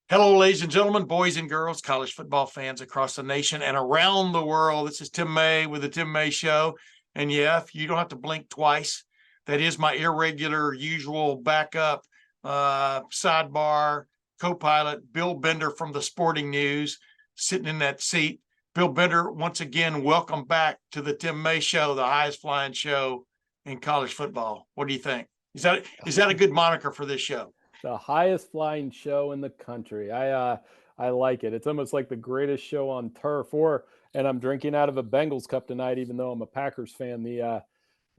Hello, ladies and gentlemen, boys and girls, college football fans across the nation and around the world. This is Tim May with the Tim May Show. And yeah, if you don't have to blink twice, that is my irregular, usual backup sidebar co-pilot, Bill Bender from the Sporting News, sitting in that seat. Bill Bender, once again, welcome back to the Tim May Show, the highest flying show in college football. What do you think? Is that a good moniker for this show? The highest flying show in the country. I like it. It's almost like the greatest show on turf. And I'm drinking out of a Bengals cup tonight, even though I'm a Packers fan. The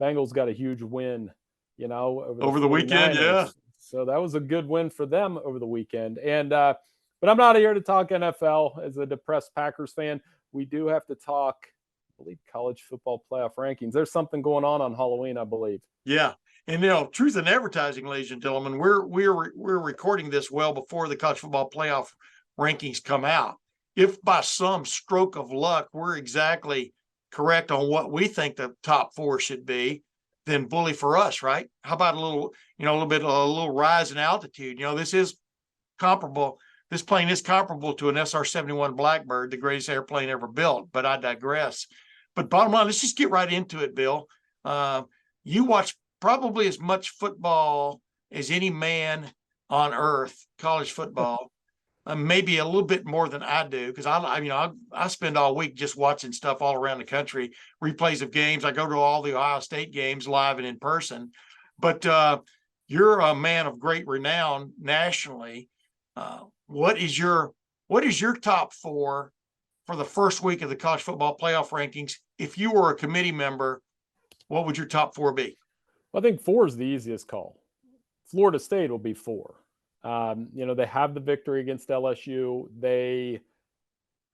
Bengals got a huge win, Over the weekend, yeah. So that was a good win for them over the weekend. But I'm not here to talk NFL as a depressed Packers fan. We do have to talk, I believe, college football playoff rankings. There's something going on Halloween, I believe. Yeah. And, truth in advertising, ladies and gentlemen, we're recording this well before the college football playoff rankings come out. If by some stroke of luck, we're exactly correct on what we think the top four should be, then bully for us, right? How about a little rise in altitude? This is comparable. This plane is comparable to an SR-71 Blackbird, the greatest airplane ever built, but I digress. But bottom line, let's just get right into it, Bill. You watch probably as much football as any man on earth, college football, maybe a little bit more than I do, because I spend all week just watching stuff all around the country, replays of games. I go to all the Ohio State games live and in person. But you're a man of great renown nationally. What is your top four for the first week of the college football playoff rankings? If you were a committee member, what would your top four be? I think 4 is the easiest call. Florida State will be 4. They have the victory against LSU. They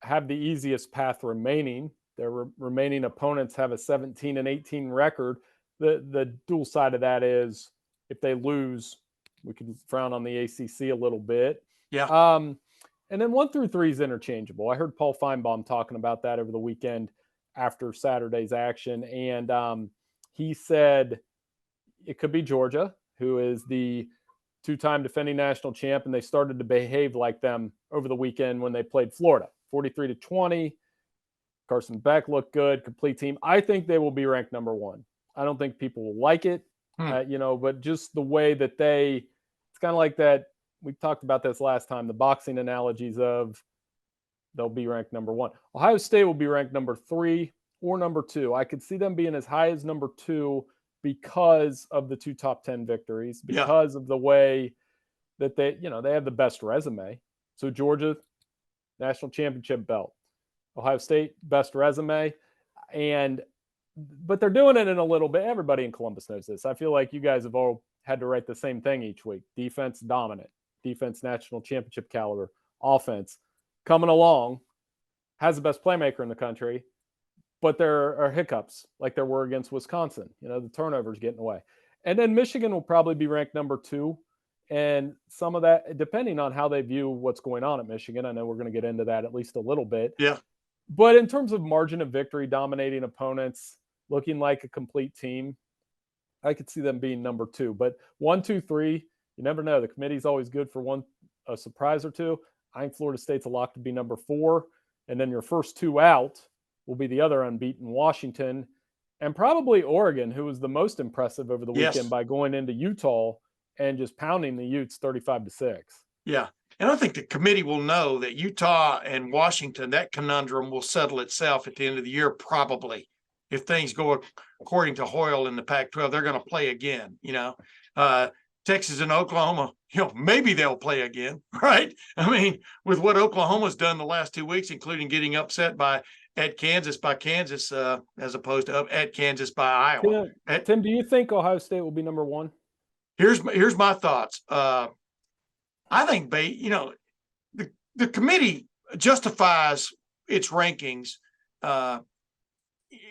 have the easiest path remaining. Their remaining opponents have a 17-18 record. The dual side of that is if they lose, we can frown on the ACC a little bit. Yeah. And then 1 through 3 is interchangeable. I heard Paul Feinbaum talking about that over the weekend after Saturday's action. And he said it could be Georgia, who is the 2-time defending national champ, and they started to behave like them over the weekend when they played Florida, 43-20. Carson Beck looked good, complete team. I think they will be ranked number 1. I don't think people will like it, but just the way that it's kind of like that. We talked about this last time, the boxing analogies of they'll be ranked number 1. Ohio State will be ranked number 3 or number 2. I could see them being as high as number 2 because of the 2 top 10 victories, because of the way that they have the best resume. So Georgia, national championship belt. Ohio State, best resume. But they're doing it in a little bit. Everybody in Columbus knows this. I feel like you guys have all had to write the same thing each week. Defense dominant. Defense national championship caliber. Offense coming along. Has the best playmaker in the country. But there are hiccups like there were against Wisconsin. The turnovers getting away. And then Michigan will probably be ranked number 2. And some of that, depending on how they view what's going on at Michigan, I know we're going to get into that at least a little bit. Yeah. But in terms of margin of victory, dominating opponents, looking like a complete team, I could see them being number 2. But 1, 2, 3, you never know. The committee's always good for a surprise or two. I think Florida State's a lock to be number 4. And then your first 2 out will be the other unbeaten Washington and probably Oregon, who was the most impressive over the weekend by going into Utah and just pounding the Utes 35-6. Yeah. And I think the committee will know that Utah and Washington, that conundrum will settle itself at the end of the year, probably. If things go according to Hoyle in the Pac-12, they're going to play again. Texas and Oklahoma, maybe they'll play again, right? I mean, with what Oklahoma's done the last 2 weeks, including getting upset at Kansas by Kansas, as opposed to at Kansas by Iowa. Tim, do you think Ohio State will be number 1? Here's my thoughts. I think the committee justifies its rankings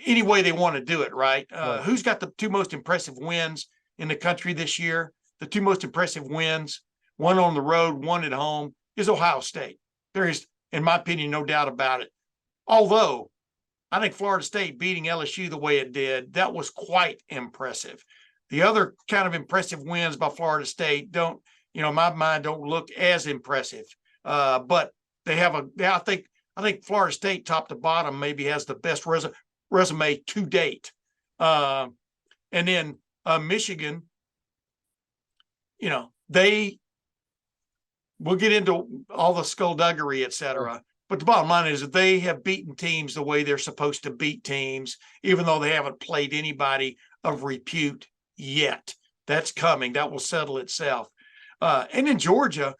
any way they want to do it, right? Who's got the 2 most impressive wins in the country this year? The 2 most impressive wins, one on the road, one at home, is Ohio State. There is, in my opinion, no doubt about it. Although I think Florida State beating LSU the way it did, that was quite impressive. The other kind of impressive wins by Florida State in my mind, don't look as impressive. but they have I think Florida State top to bottom maybe has the best resume to date. And then Michigan, we'll get into all the skullduggery, et cetera. But the bottom line is that they have beaten teams the way they're supposed to beat teams, even though they haven't played anybody of repute yet. That's coming. That will settle itself. And in Georgia,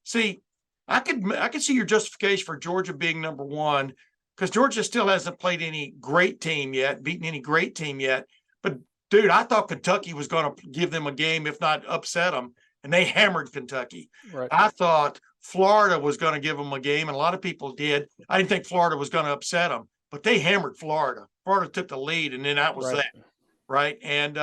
see, I could see your justification for Georgia being number one, because Georgia still hasn't played any great team yet, beaten any great team yet. But dude, I thought Kentucky was going to give them a game, if not upset them, and they hammered Kentucky. Right. I thought Florida was going to give them a game, and a lot of people did. I didn't think Florida was going to upset them, but they hammered Florida. Florida took the lead, and then that was that, right? And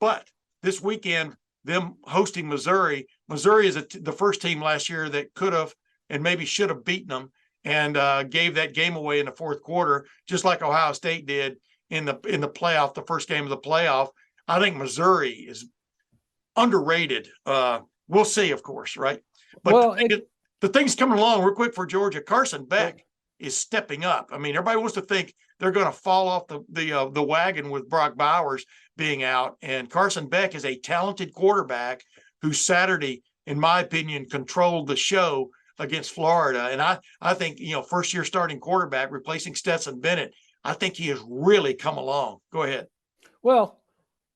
but this weekend, them hosting Missouri is the first team last year that could have and maybe should have beaten them, and gave that game away in the fourth quarter, just like Ohio State did in the playoff, the first game of the playoff. I think Missouri is underrated. We'll see, of course, right? But the thing's coming along real quick for Georgia. Carson Beck is stepping up. I mean, everybody wants to think they're going to fall off the wagon with Brock Bowers being out, and Carson Beck is a talented quarterback who Saturday, in my opinion, controlled the show against Florida. And I think, first year starting quarterback replacing Stetson Bennett, I think he has really come along. Go ahead. Well,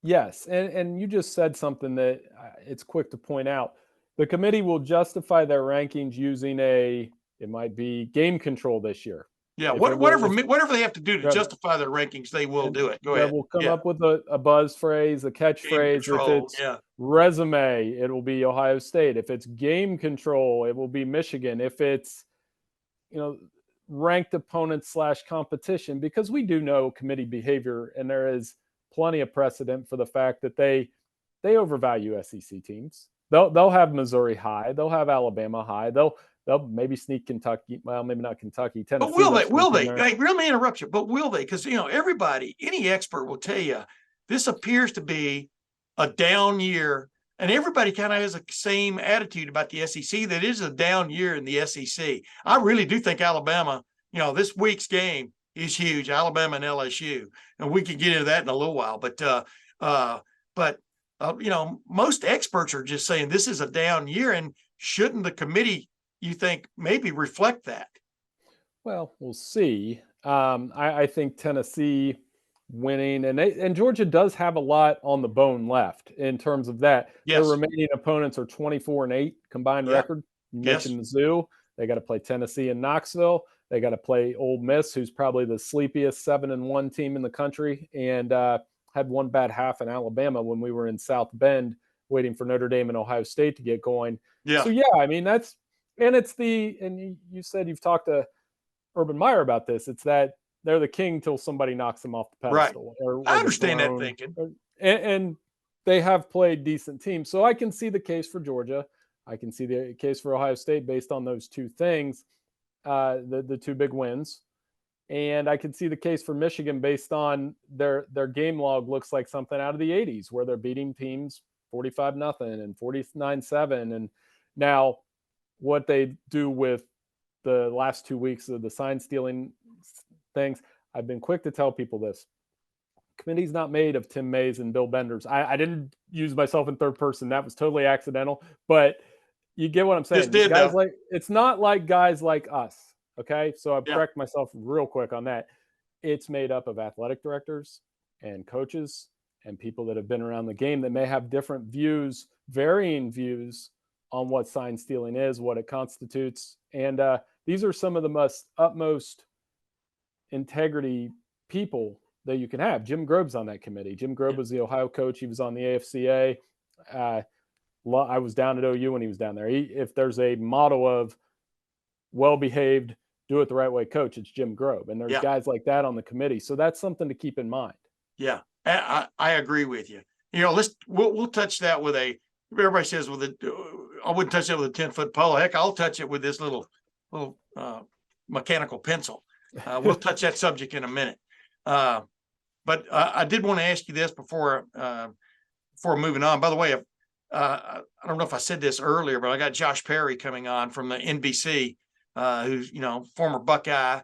yes. And you just said something that it's quick to point out. The committee will justify their rankings using it might be game control this year. Yeah, whatever they have to do to justify their rankings, they will do it. Go ahead. We'll come up with a buzz phrase, a catchphrase. If it's resume, it will be Ohio State. If it's game control, it will be Michigan. If it's, ranked opponent / competition, because we do know committee behavior, and there is plenty of precedent for the fact that they overvalue SEC teams. They'll have Missouri high. They'll have Alabama high. They'll maybe sneak Kentucky. Well, maybe not Kentucky. Tennessee. But will they? Will they? Hey, really interrupt you. But will they? Because everybody, any expert will tell you this appears to be a down year, and everybody kind of has the same attitude about the SEC. That is a down year in the SEC. I really do think Alabama. This week's game is huge. Alabama and LSU, and we can get into that in a little while. But most experts are just saying this is a down year, and shouldn't the committee, you think, maybe reflect that? Well, we'll see. I think Tennessee winning, and Georgia does have a lot on the bone left in terms of that. Yes. Their remaining opponents are 24-8 combined record. You mentioned Mizzou. They got to play Tennessee and Knoxville. They got to play Ole Miss, who's probably the sleepiest 7-1 team in the country, and had one bad half in Alabama when we were in South Bend waiting for Notre Dame and Ohio State to get going. Yeah. So, I mean, and you said you've talked to Urban Meyer about this. It's that they're the king till somebody knocks them off the pedestal. Right. Or I understand that thinking. And they have played decent teams. So I can see the case for Georgia. I can see the case for Ohio State based on those two things, the two big wins. And I can see the case for Michigan based on their game log looks like something out of the 80s where they're beating teams 45-0 and 49-7. And now what they do with the last 2 weeks of the sign stealing things, I've been quick to tell people this. Committee's not made of Tim Mays and Bill Benders. I didn't use myself in third person. That was totally accidental. But you get what I'm saying. It's not like guys like us. Okay, so I correct myself real quick on that. It's made up of athletic directors and coaches and people that have been around the game that may have different views, varying views on what sign stealing is, what it constitutes. And these are some of the utmost integrity people that you can have. Jim Grobe's on that committee. Jim Grobe was the Ohio coach. He was on the AFCA. I was down at OU when he was down there. If there's a motto of well-behaved, do it the right way coach, it's Jim Grobe. And there's guys like that on the committee. So that's something to keep in mind. Yeah, I agree with you. We'll touch that with everybody says I wouldn't touch that with a 10-foot pole. Heck, I'll touch it with this little mechanical pencil. We'll touch that subject in a minute. But I did want to ask you this before moving on. By the way, I don't know if I said this earlier, but I got Josh Perry coming on from the NBC, who's, former Buckeye,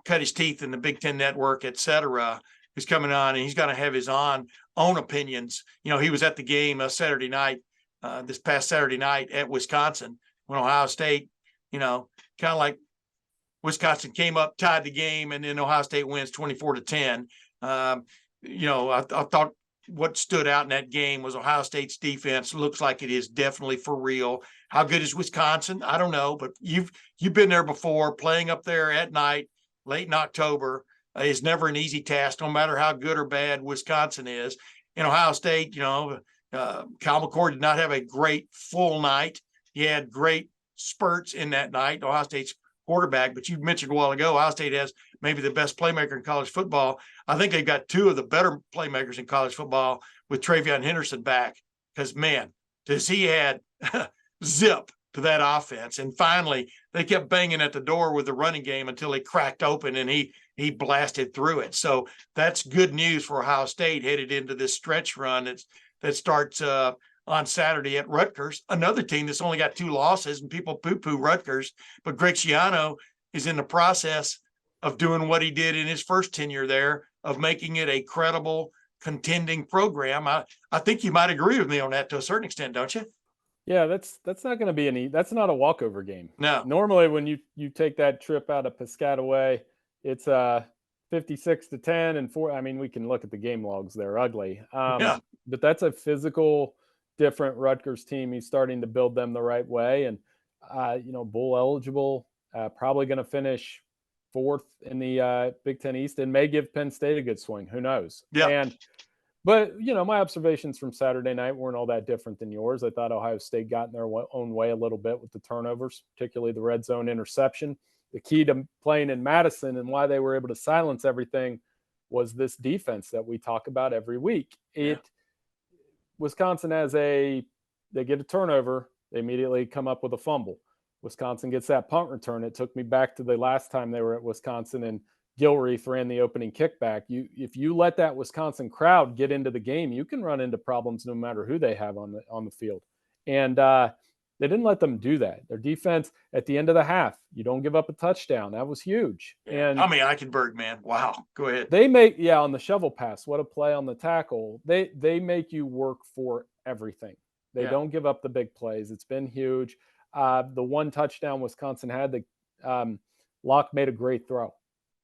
cut his teeth in the Big Ten Network, et cetera, who's coming on, and he's going to have his own opinions. He was at the game Saturday night, this past Saturday night at Wisconsin when Ohio State, kind of like Wisconsin came up, tied the game, and then Ohio State wins 24-10. I thought what stood out in that game was Ohio State's defense. Looks like it is definitely for real. How good is Wisconsin? I don't know, but you've been there before. Playing up there at night, late in October, is never an easy task, no matter how good or bad Wisconsin is. In Ohio State, Kyle McCord did not have a great full night. He had great spurts in that night. Ohio State's quarterback, but you mentioned a while ago, Ohio State has maybe the best playmaker in college football. I think they've got two of the better playmakers in college football with Travion Henderson back, because, man, does he add zip to that offense. And finally, they kept banging at the door with the running game until it cracked open and he blasted through it. So that's good news for Ohio State headed into this stretch run that starts on Saturday at Rutgers, another team that's only got 2 losses, and people poo-poo Rutgers, but Greg Schiano is in the process of doing what he did in his first tenure there, of making it a credible, contending program. I think you might agree with me on that to a certain extent, don't you? Yeah, that's not going to be that's not a walkover game. No. Normally when you take that trip out of Piscataway, it's 56-10 and 4. I mean, we can look at the game logs. They're ugly. Yeah. But that's a physical, different Rutgers team. He's starting to build them the right way. And, bowl eligible, probably going to finish 4th in the Big Ten East, and may give Penn State a good swing. Who knows? Yeah. But, my observations from Saturday night weren't all that different than yours. I thought Ohio State got in their own way a little bit with the turnovers, particularly the red zone interception. The key to playing in Madison and why they were able to silence everything was this defense that we talk about every week. Wisconsin they get a turnover, they immediately come up with a fumble. Wisconsin gets that punt return. It took me back to the last time they were at Wisconsin and Gilreath ran the opening kickback. If you let that Wisconsin crowd get into the game, you can run into problems no matter who they have on the field. And they didn't let them do that. Their defense at the end of the half, you don't give up a touchdown. That was huge. Yeah. And Tommy Eichenberg, man. Wow. Go ahead. They on the shovel pass, what a play on the tackle. They make you work for everything. They don't give up the big plays. It's been huge. The one touchdown Wisconsin had, Locke made a great throw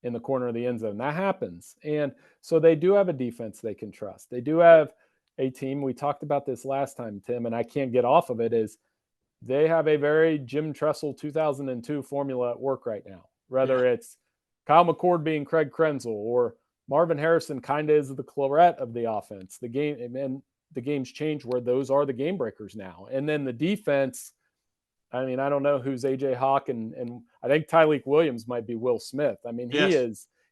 in the corner of the end zone. That happens. And so they do have a defense they can trust. They do have a team. We talked about this last time, Tim, and I can't get off of it, is they have a very Jim Tressel 2002 formula at work right now. Whether it's Kyle McCord being Craig Krenzel or Marvin Harrison kind of is the claret of the offense. The game's changed where those are the game breakers now. And then the defense, I mean, I don't know who's AJ Hawk and I think Tyleik Williams might be Will Smith. I mean,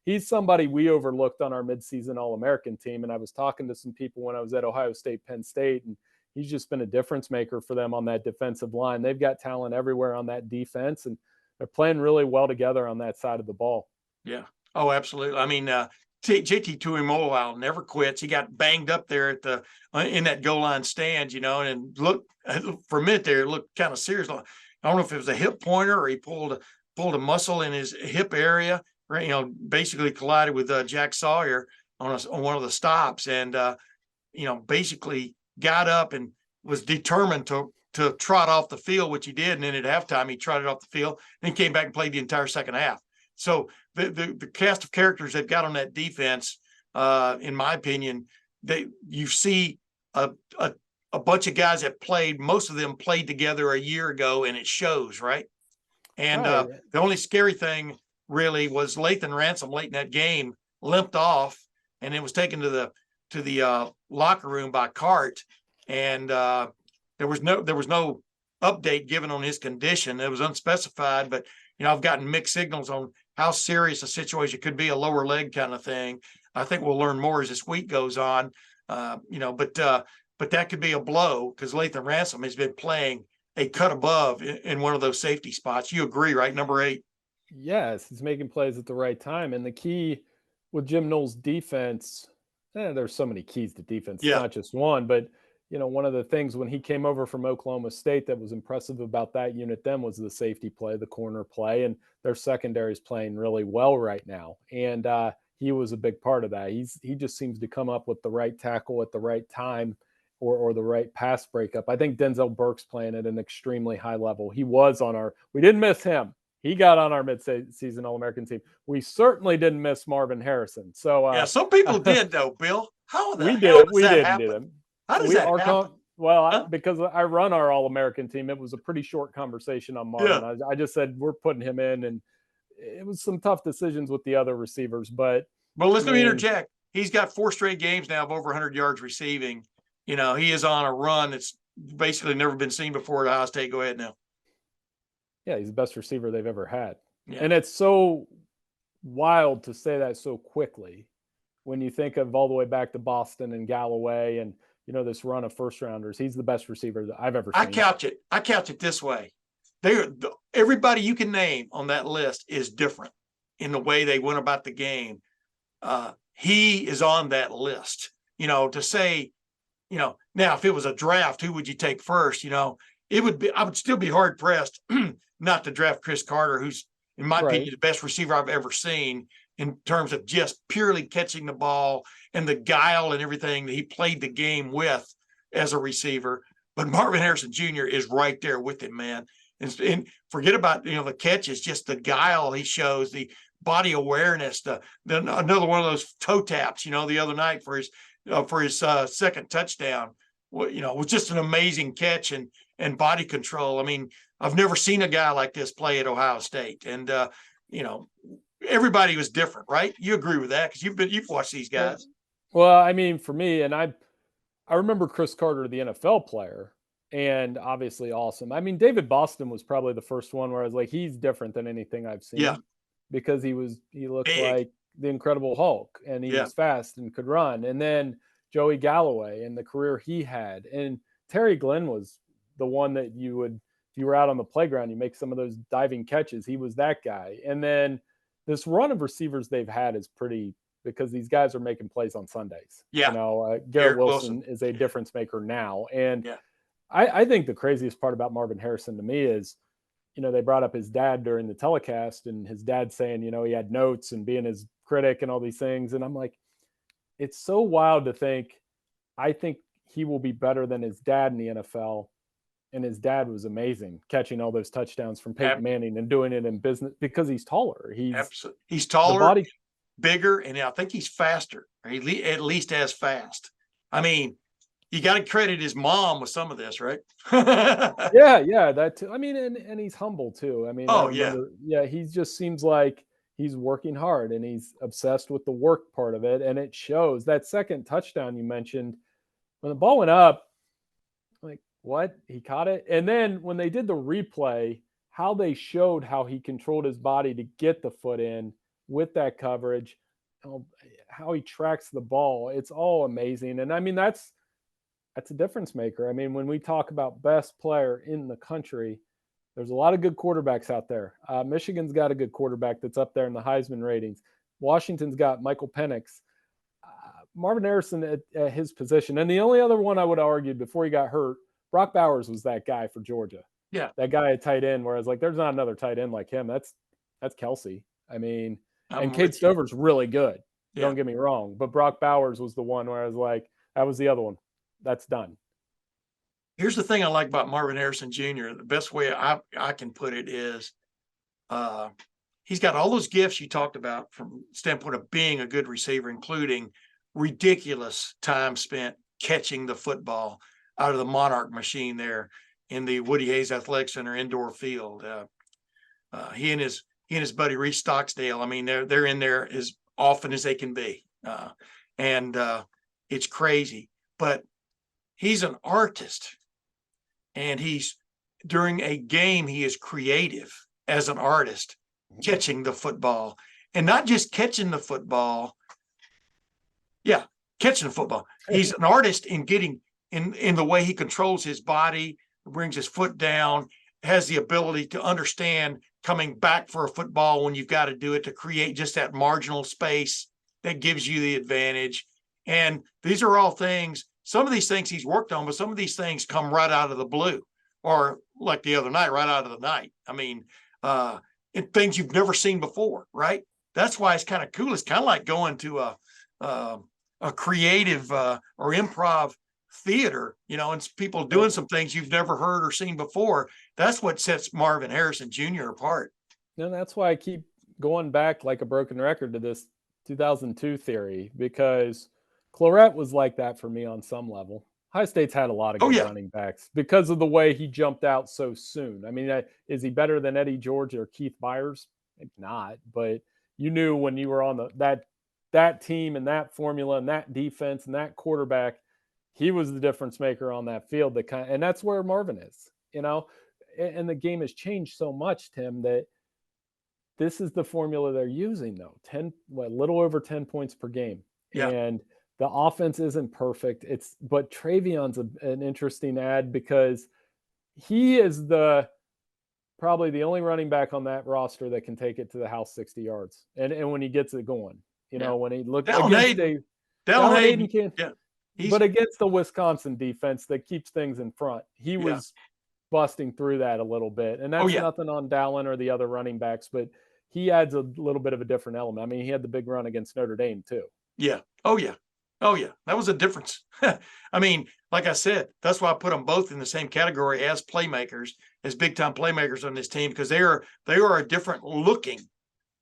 he's somebody we overlooked on our midseason All-American team. And I was talking to some people when I was at Ohio State, Penn State, and he's just been a difference maker for them on that defensive line. They've got talent everywhere on that defense, and they're playing really well together on that side of the ball. Yeah. Oh, absolutely. I mean, JT Tuimoloau never quits. He got banged up there at in that goal line stand, and look for a minute there, it looked kind of serious. I don't know if it was a hip pointer or he pulled a muscle in his hip area, basically collided with Jack Sawyer on one of the stops, and basically got up and was determined to trot off the field, which he did. And then at halftime, he trotted off the field, then came back and played the entire second half. So the cast of characters they've got on that defense, in my opinion, you see a bunch of guys that played, most of them played together a year ago, and it shows, right? And the only scary thing really was Lathan Ransom late in that game limped off, and it was taken to the locker room by cart, and there was no update given on his condition. It was unspecified, but I've gotten mixed signals on how serious a situation could be, a lower leg kind of thing. I think we'll learn more as this week goes on, but that could be a blow because Lathan Ransom has been playing a cut above in one of those safety spots. You agree, right? Number 8. Yes, he's making plays at the right time. And the key with Jim Knowles' defense, there's so many keys to defense, not just one, but one of the things when he came over from Oklahoma State that was impressive about that unit then was the safety play, the corner play, and their secondary is playing really well right now. And he was a big part of that. He just seems to come up with the right tackle at the right time or the right pass breakup. I think Denzel Burke's playing at an extremely high level. He was we didn't miss him. He got on our mid-season All-American team. We certainly didn't miss Marvin Harrison. So yeah, some people did though, Bill. How the we hell did. does We that didn't happen? do them. How does that happen? Huh? Because I run our All-American team, it was a pretty short conversation on Marvin. Yeah. I just said we're putting him in, and it was some tough decisions with the other receivers. But Let me interject. He's got 4 straight games now of over 100 yards receiving. He is on a run that's basically never been seen before at Ohio State. Go ahead now. Yeah, he's the best receiver they've ever had. Yeah. And it's so wild to say that so quickly when you think of all the way back to Boston and Galloway and, this run of first rounders. He's the best receiver that I've ever seen. I couch it this way. Everybody you can name on that list is different in the way they went about the game. He is on that list, to say, now if it was a draft, who would you take first? I would still be hard pressed not to draft Chris Carter, who's in my opinion, the best receiver I've ever seen in terms of just purely catching the ball and the guile and everything that he played the game with as a receiver. But Marvin Harrison Jr. is right there with him, man. And forget about, the catches, just the guile he shows, the body awareness, another one of those toe taps, the other night for his second touchdown, was just an amazing catch and body control. I mean, I've never seen a guy like this play at Ohio State. And, everybody was different, right? You agree with that? Because you've watched these guys. Well, I mean, for me, and I remember Chris Carter, the NFL player, and obviously awesome. I mean, David Boston was probably the first one where I was like, he's different than anything I've seen. Yeah. Because he looked Big. Like the Incredible Hulk, and he was fast and could run. And then Joey Galloway and the career he had. And Terry Glenn was the one that if you were out on the playground, you make some of those diving catches. He was that guy. And then this run of receivers they've had is pretty, because these guys are making plays on Sundays. Yeah. Garrett Wilson is a difference maker now. And I think the craziest part about Marvin Harrison to me is, they brought up his dad during the telecast, and his dad saying, he had notes and being his critic and all these things. And I'm like, it's so wild to think, I think he will be better than his dad in the NFL. And his dad was amazing, catching all those touchdowns from Peyton Manning and doing it in business because he's taller. He's taller, bigger, and I think he's faster, or at least as fast. I mean, you got to credit his mom with some of this, right? Yeah, that too. I mean, and he's humble too. I mean, he just seems like he's working hard and he's obsessed with the work part of it, and it shows. That second touchdown you mentioned, when the ball went up, like, what? He caught it. And then when they did the replay, how they showed how he controlled his body to get the foot in with that coverage, how he tracks the ball. It's all amazing. And I mean, that's a difference maker. I mean, when we talk about best player in the country, there's a lot of good quarterbacks out there. Michigan's got a good quarterback that's up there in the Heisman ratings. Washington's got Michael Penix. Marvin Harrison at his position. And the only other one I would argue before he got hurt, Brock Bowers was that guy for Georgia. Yeah. That guy at tight end, where I was like, there's not another tight end like him. That's Kelsey. I mean, and Cade Stover's really good. Yeah. Don't get me wrong. But Brock Bowers was the one where I was like, that was the other one. That's done. Here's the thing I like about Marvin Harrison Jr. The best way I can put it is he's got all those gifts you talked about from the standpoint of being a good receiver, including ridiculous time spent catching the football out of the Monarch machine there in the Woody Hayes Athletic Center indoor field. He and his buddy Reese Stocksdale, I mean, they're in there as often as they can be. And it's crazy. But he's an artist. And during a game, he is creative as an artist, catching the football. And not just catching the football. Yeah, catching the football. He's an artist in getting in the way he controls his body, brings his foot down, has the ability to understand coming back for a football when you've got to do it, to create just that marginal space that gives you the advantage. And these are all things some of these things he's worked on, but some of these things come right out of the blue, or like the other night, right out of the night. I mean, things you've never seen before, right? That's why it's kind of cool. It's kind of like going to a creative or improv theater, and people doing some things you've never heard or seen before. That's what sets Marvin Harrison Jr. apart. And that's why I keep going back like a broken record to this 2002 theory, because Clarett was like that for me on some level. Ohio State's had a lot of good running backs because of the way he jumped out so soon. I mean, is he better than Eddie George or Keith Byers? Maybe not, but you knew when you were on that team and that formula and that defense and that quarterback, he was the difference maker on that field. And that's where Marvin is, and the game has changed so much, Tim, that this is the formula they're using though. A little over 10 points per game. Yeah. And the offense isn't perfect. But Travion's an interesting add because he is probably the only running back on that roster that can take it to the house 60 yards. And when he gets it going, when he looked against Dallin Hayden can, but against the Wisconsin defense that keeps things in front, he was busting through that a little bit. And that's nothing on Dallin or the other running backs, but he adds a little bit of a different element. I mean, he had the big run against Notre Dame too. Yeah. Oh yeah. That was a difference. I mean, like I said, that's why I put them both in the same category as playmakers, as big time playmakers on this team, because they are a different looking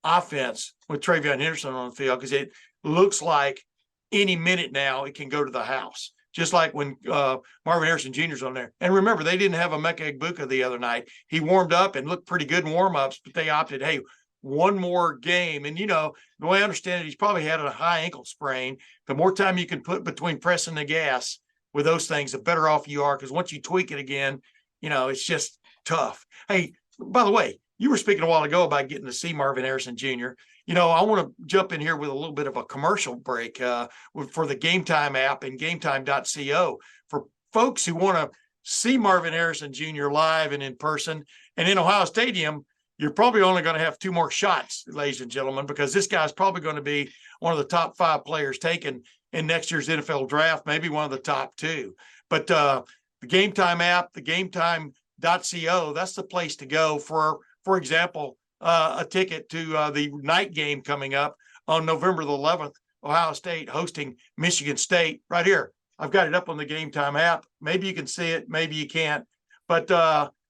offense with Travion Henderson on the field, because it looks like any minute now it can go to the house, just like when Marvin Harrison Jr.'s on there. And remember, they didn't have Emeka Egbuka the other night. He warmed up and looked pretty good in warm-ups, but they opted, hey, one more game. And, the way I understand it, he's probably had a high ankle sprain. The more time you can put between pressing the gas with those things, the better off you are, because once you tweak it again, it's just tough. Hey, by the way, you were speaking a while ago about getting to see Marvin Harrison Jr. I want to jump in here with a little bit of a commercial break for the Game Time app and gametime.co for folks who want to see Marvin Harrison Jr. live and in person. And in Ohio Stadium, you're probably only going to have 2 more shots, ladies and gentlemen, because this guy's probably going to be one of the top 5 players taken in next year's NFL draft, maybe one of the top 2. But the Game Time app, the gametime.co, that's the place to go for example, a ticket to the night game coming up on November the 11th, Ohio State hosting Michigan State right here. I've got it up on the Game Time app. Maybe you can see it, maybe you can't. But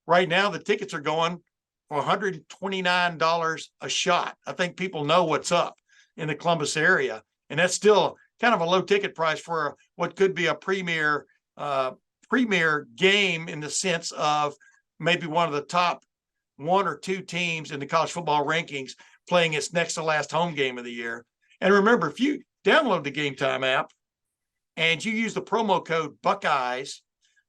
right now the tickets are going for $129 a shot. I think people know what's up in the Columbus area, and that's still kind of a low ticket price for what could be a premier game, in the sense of maybe one of the top 1 or 2 teams in the college football rankings playing its next to last home game of the year. And remember, if you download the Game Time app and you use the promo code Buckeyes,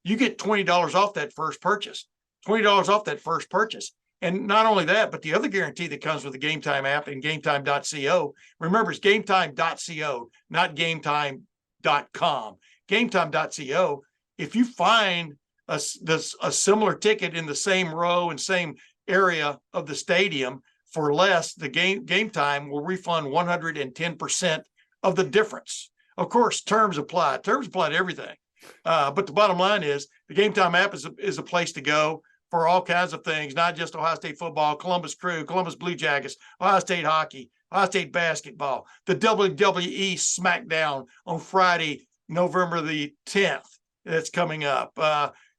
you get $20 off that first purchase. $20 off that first purchase. And not only that, but the other guarantee that comes with the Game Time app and gametime.co, remember, it's gametime.co, not gametime.com. Gametime.co, if you find a similar ticket in the same row and same area of the stadium for less, the Game Time will refund 110% of the difference. Of course, terms apply. Terms apply to everything. But the bottom line is the Game Time app is a place to go for all kinds of things, not just Ohio State football, Columbus Crew, Columbus Blue Jackets, Ohio State hockey, Ohio State basketball, the WWE SmackDown on Friday, November the 10th. That's coming up.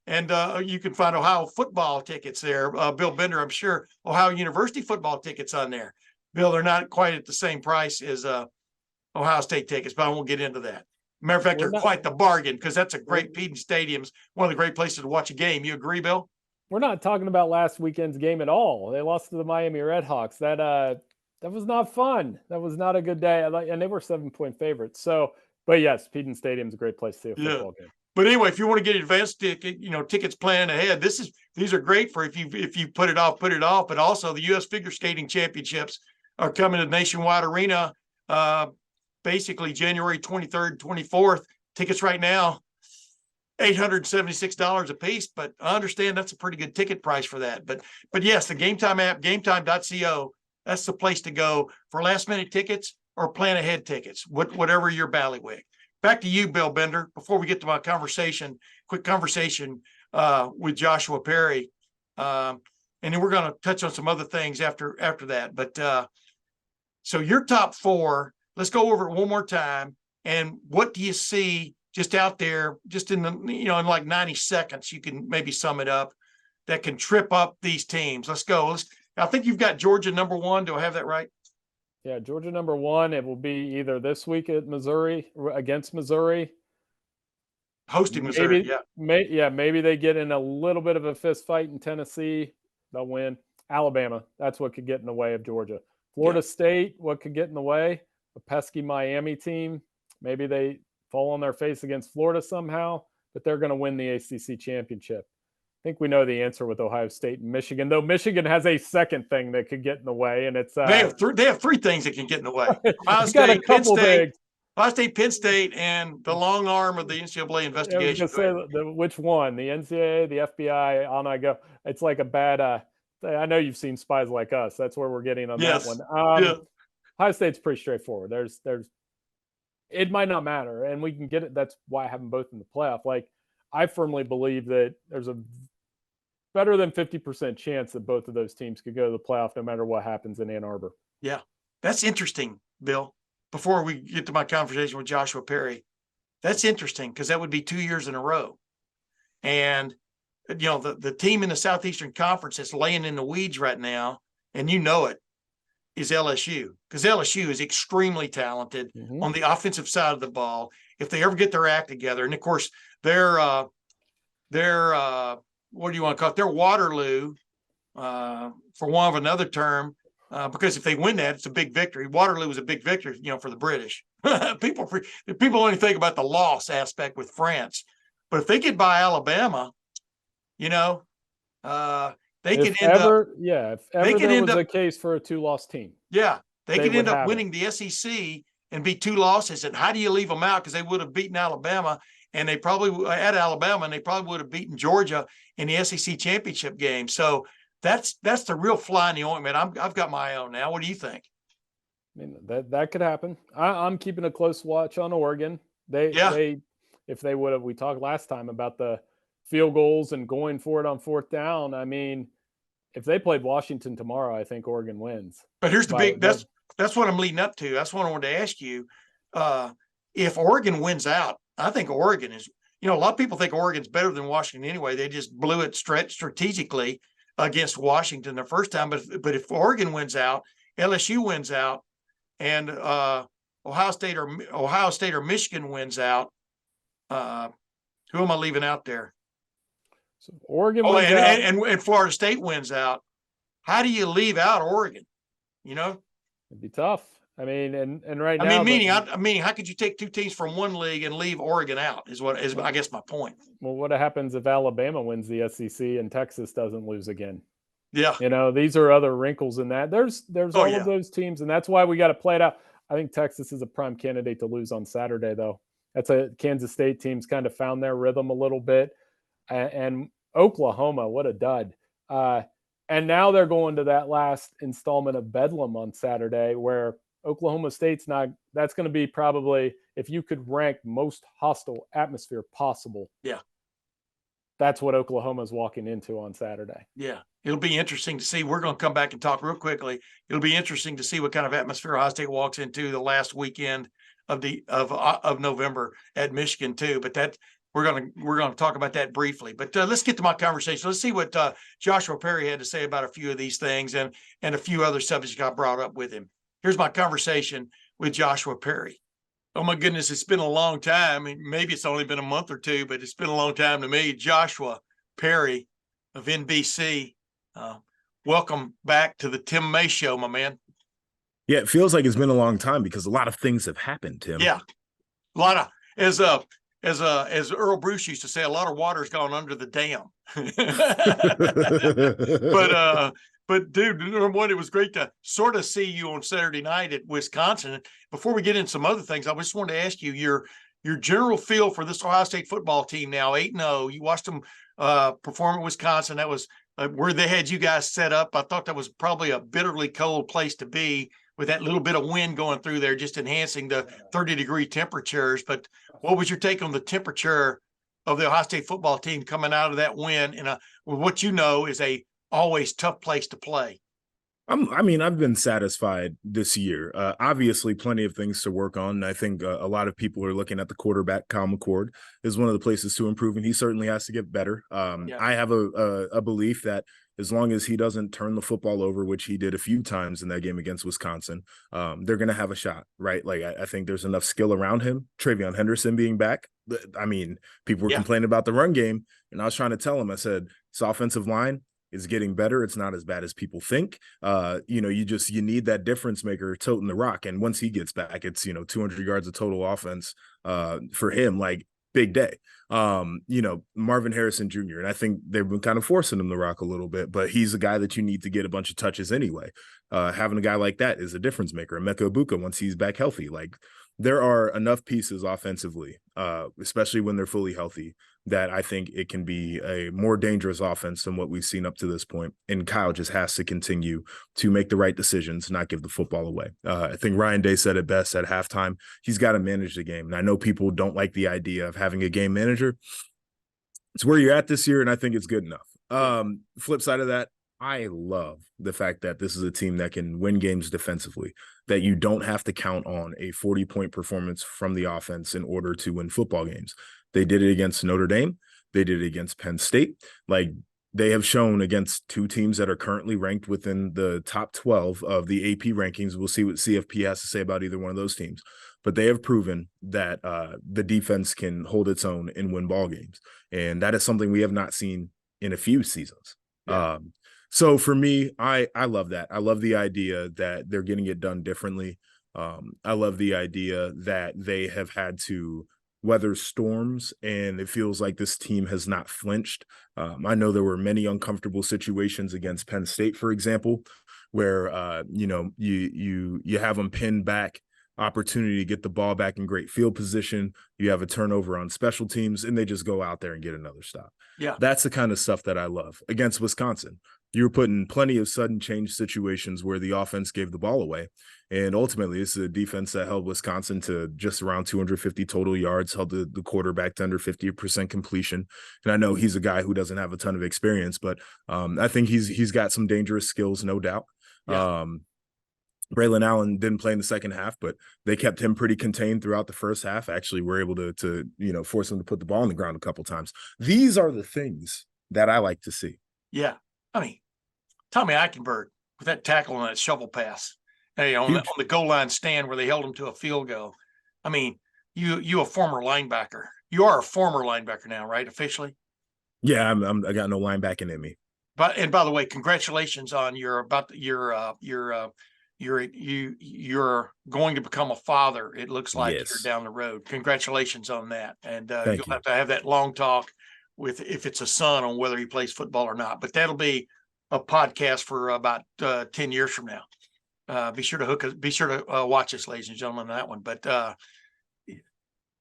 And you can find Ohio football tickets there. Bill Bender, I'm sure, Ohio University football tickets on there. Bill, they're not quite at the same price as Ohio State tickets, but I won't get into that. Matter of fact, they're quite the bargain, because that's a great Peden Stadium's one of the great places to watch a game. You agree, Bill? We're not talking about last weekend's game at all. They lost to the Miami Redhawks. That was not fun. That was not a good day. And they were 7-point favorites. So, but yes, Peden Stadium's a great place to see a football game. But anyway, if you want to get advanced tickets planning ahead, these are great for if you put it off. But also the U.S. Figure Skating Championships are coming to Nationwide Arena, basically January 23rd, 24th. Tickets right now, $876 a piece. But I understand that's a pretty good ticket price for that. But yes, the Game Time app, gametime.co, that's the place to go for last minute tickets or plan ahead tickets, whatever your ballywick. back to you, Bill Bender, before we get to my quick conversation with Joshua Perry. And then we're going to touch on some other things after that. But so your top four, let's go over it one more time. And what do you see just out there, just in in like 90 seconds, you can maybe sum it up, that can trip up these teams? Let's go. I think you've got Georgia number one. Do I have that right? Yeah, Georgia number one. It will be either this week at Missouri, against Missouri. Hosting Missouri, maybe they get in a little bit of a fist fight in Tennessee. They'll win. Alabama, that's what could get in the way of Georgia. Florida State, what could get in the way? A pesky Miami team. Maybe they fall on their face against Florida somehow, but they're going to win the ACC championship. I think we know the answer with Ohio State and Michigan, though Michigan has a second thing that could get in the way, and it's they have three things that can get in the way. Ohio State, Penn State, and the long arm of the NCAA investigation. I was going to say which one? The NCAA, the FBI, on I go. It's like a bad. I know you've seen Spies Like Us. That's where we're getting on that one. Ohio State's pretty straightforward. There's. It might not matter, and we can get it. That's why I have them both in the playoff. Like, I firmly believe that there's a better than 50% chance that both of those teams could go to the playoff no matter what happens in Ann Arbor. Yeah, that's interesting, Bill. Before we get to my conversation with Joshua Perry, that's interesting because that would be 2 years in a row. And, the team in the Southeastern Conference that's laying in the weeds right now, and it, is LSU, because LSU is extremely talented on the offensive side of the ball. If they ever get their act together, and of course they're what do you want to call it? They're Waterloo, for want of another term, because if they win that, it's a big victory. Waterloo was a big victory, for the British. People only think about the loss aspect with France, but if they get by Alabama, they could end up. Yeah, if ever there was a case for a two-loss team. Yeah, they could end up winning the SEC and be two losses. And how do you leave them out? Because they would have beaten Alabama, and they probably would have beaten Georgia in the SEC championship game. So that's the real fly in the ointment. I've got my own now. What do you think? I mean, that could happen. I'm keeping a close watch on Oregon. If they would have, we talked last time about the field goals and going for it on fourth down. I mean, if they played Washington tomorrow, I think Oregon wins. But here's that's what I'm leading up to. That's what I wanted to ask you. If Oregon wins out, I think Oregon is, a lot of people think Oregon's better than Washington anyway. They just blew it strategically against Washington the first time. But if Oregon wins out, LSU wins out, and Ohio State or Michigan wins out, who am I leaving out there? So Oregon wins out. And Florida State wins out. How do you leave out Oregon? It'd be tough. I mean, and right now, meaning, how could you take two teams from one league and leave Oregon out? Is I guess my point. Well, what happens if Alabama wins the SEC and Texas doesn't lose again? Yeah, these are other wrinkles in that. There's all of those teams, and that's why we got to play it out. I think Texas is a prime candidate to lose on Saturday, though. That's a Kansas State team's kind of found their rhythm a little bit, and Oklahoma, what a dud. And now they're going to that last installment of Bedlam on Saturday, where Oklahoma State's that's going to be probably, if you could rank most hostile atmosphere possible. Yeah. That's what Oklahoma's walking into on Saturday. Yeah. It'll be interesting to see. We're going to come back and talk real quickly. It'll be interesting to see what kind of atmosphere Ohio State walks into the last weekend of November at Michigan too. But we're going to talk about that briefly. But let's get to my conversation. Let's see what Joshua Perry had to say about a few of these things and a few other subjects got brought up with him. Here's my conversation with Joshua Perry. Oh my goodness, it's been a long time. Maybe it's only been a month or two, but it's been a long time to me. Joshua Perry of NBC. Welcome back to the Tim May Show, my man. Yeah, it feels like it's been a long time because a lot of things have happened, Tim. Yeah, a lot of as Earl Bruce used to say, a lot of water's gone under the dam. But dude, number one, it was great to sort of see you on Saturday night at Wisconsin. Before we get into some other things, I just wanted to ask you your general feel for this Ohio State football team now, 8-0. You watched them perform at Wisconsin. That was where they had you guys set up. I thought that was probably a bitterly cold place to be with that little bit of wind going through there, just enhancing the 30-degree temperatures. But what was your take on the temperature of the Ohio State football team coming out of that wind in what you know is a always tough place to play? I've been satisfied this year. Obviously, plenty of things to work on. I think a lot of people are looking at the quarterback. Kyle McCord is one of the places to improve, and he certainly has to get better. I have a belief that as long as he doesn't turn the football over, which he did a few times in that game against Wisconsin, they're going to have a shot, right? Like, I think there's enough skill around him. Travion Henderson being back. I mean, people were complaining about the run game, and I was trying to tell him, I said, this offensive line is getting better. It's not as bad as people think. You need that difference maker toting the rock. And once he gets back, it's, 200 yards of total offense for him, like big day. Marvin Harrison Jr. And I think they've been kind of forcing him to rock a little bit, but he's a guy that you need to get a bunch of touches anyway. Having a guy like that is a difference maker. Emeka Egbuka, once he's back healthy, like there are enough pieces offensively, especially when they're fully healthy, that I think it can be a more dangerous offense than what we've seen up to this point. And Kyle just has to continue to make the right decisions, not give the football away. I think Ryan Day said it best at halftime. He's got to manage the game. And I know people don't like the idea of having a game manager. It's where you're at this year, and I think it's good enough. Flip side of that, I love the fact that this is a team that can win games defensively, that you don't have to count on a 40-point performance from the offense in order to win football games. They did it against Notre Dame. They did it against Penn State. Like, they have shown against two teams that are currently ranked within the top 12 of the AP rankings. We'll see what CFP has to say about either one of those teams. But they have proven that the defense can hold its own and win ball games. And that is something we have not seen in a few seasons. Yeah. So for me, I love that. I love the idea that they're getting it done differently. I love the idea that they have had to weather storms, and it feels like this team has not flinched. I know there were many uncomfortable situations against Penn State, for example, where you have them pinned back, opportunity to get the ball back in great field position. You have a turnover on special teams, and they just go out there and get another stop. Yeah, that's the kind of stuff that I love. Against Wisconsin, you were put in plenty of sudden change situations where the offense gave the ball away. And ultimately, this is a defense that held Wisconsin to just around 250 total yards, held the quarterback to under 50% completion. And I know he's a guy who doesn't have a ton of experience, but I think he's got some dangerous skills, no doubt. Yeah. Braylon Allen didn't play in the second half, but they kept him pretty contained throughout the first half. Actually, were able to force him to put the ball on the ground a couple times. These are the things that I like to see. Yeah. I mean, Tommy Eichenberg with that tackle on that shovel pass, on the goal line stand where they held him to a field goal. I mean, you a former linebacker. You are a former linebacker now, right? Officially? Yeah, I got no linebacking in me. And by the way, congratulations on you're going to become a father. It looks like you're down the road. Congratulations on that. And you'll have to have that long talk with, if it's a son, on whether he plays football or not. But that'll be a podcast for about 10 years from now. Be sure to watch us, ladies and gentlemen, on that one. But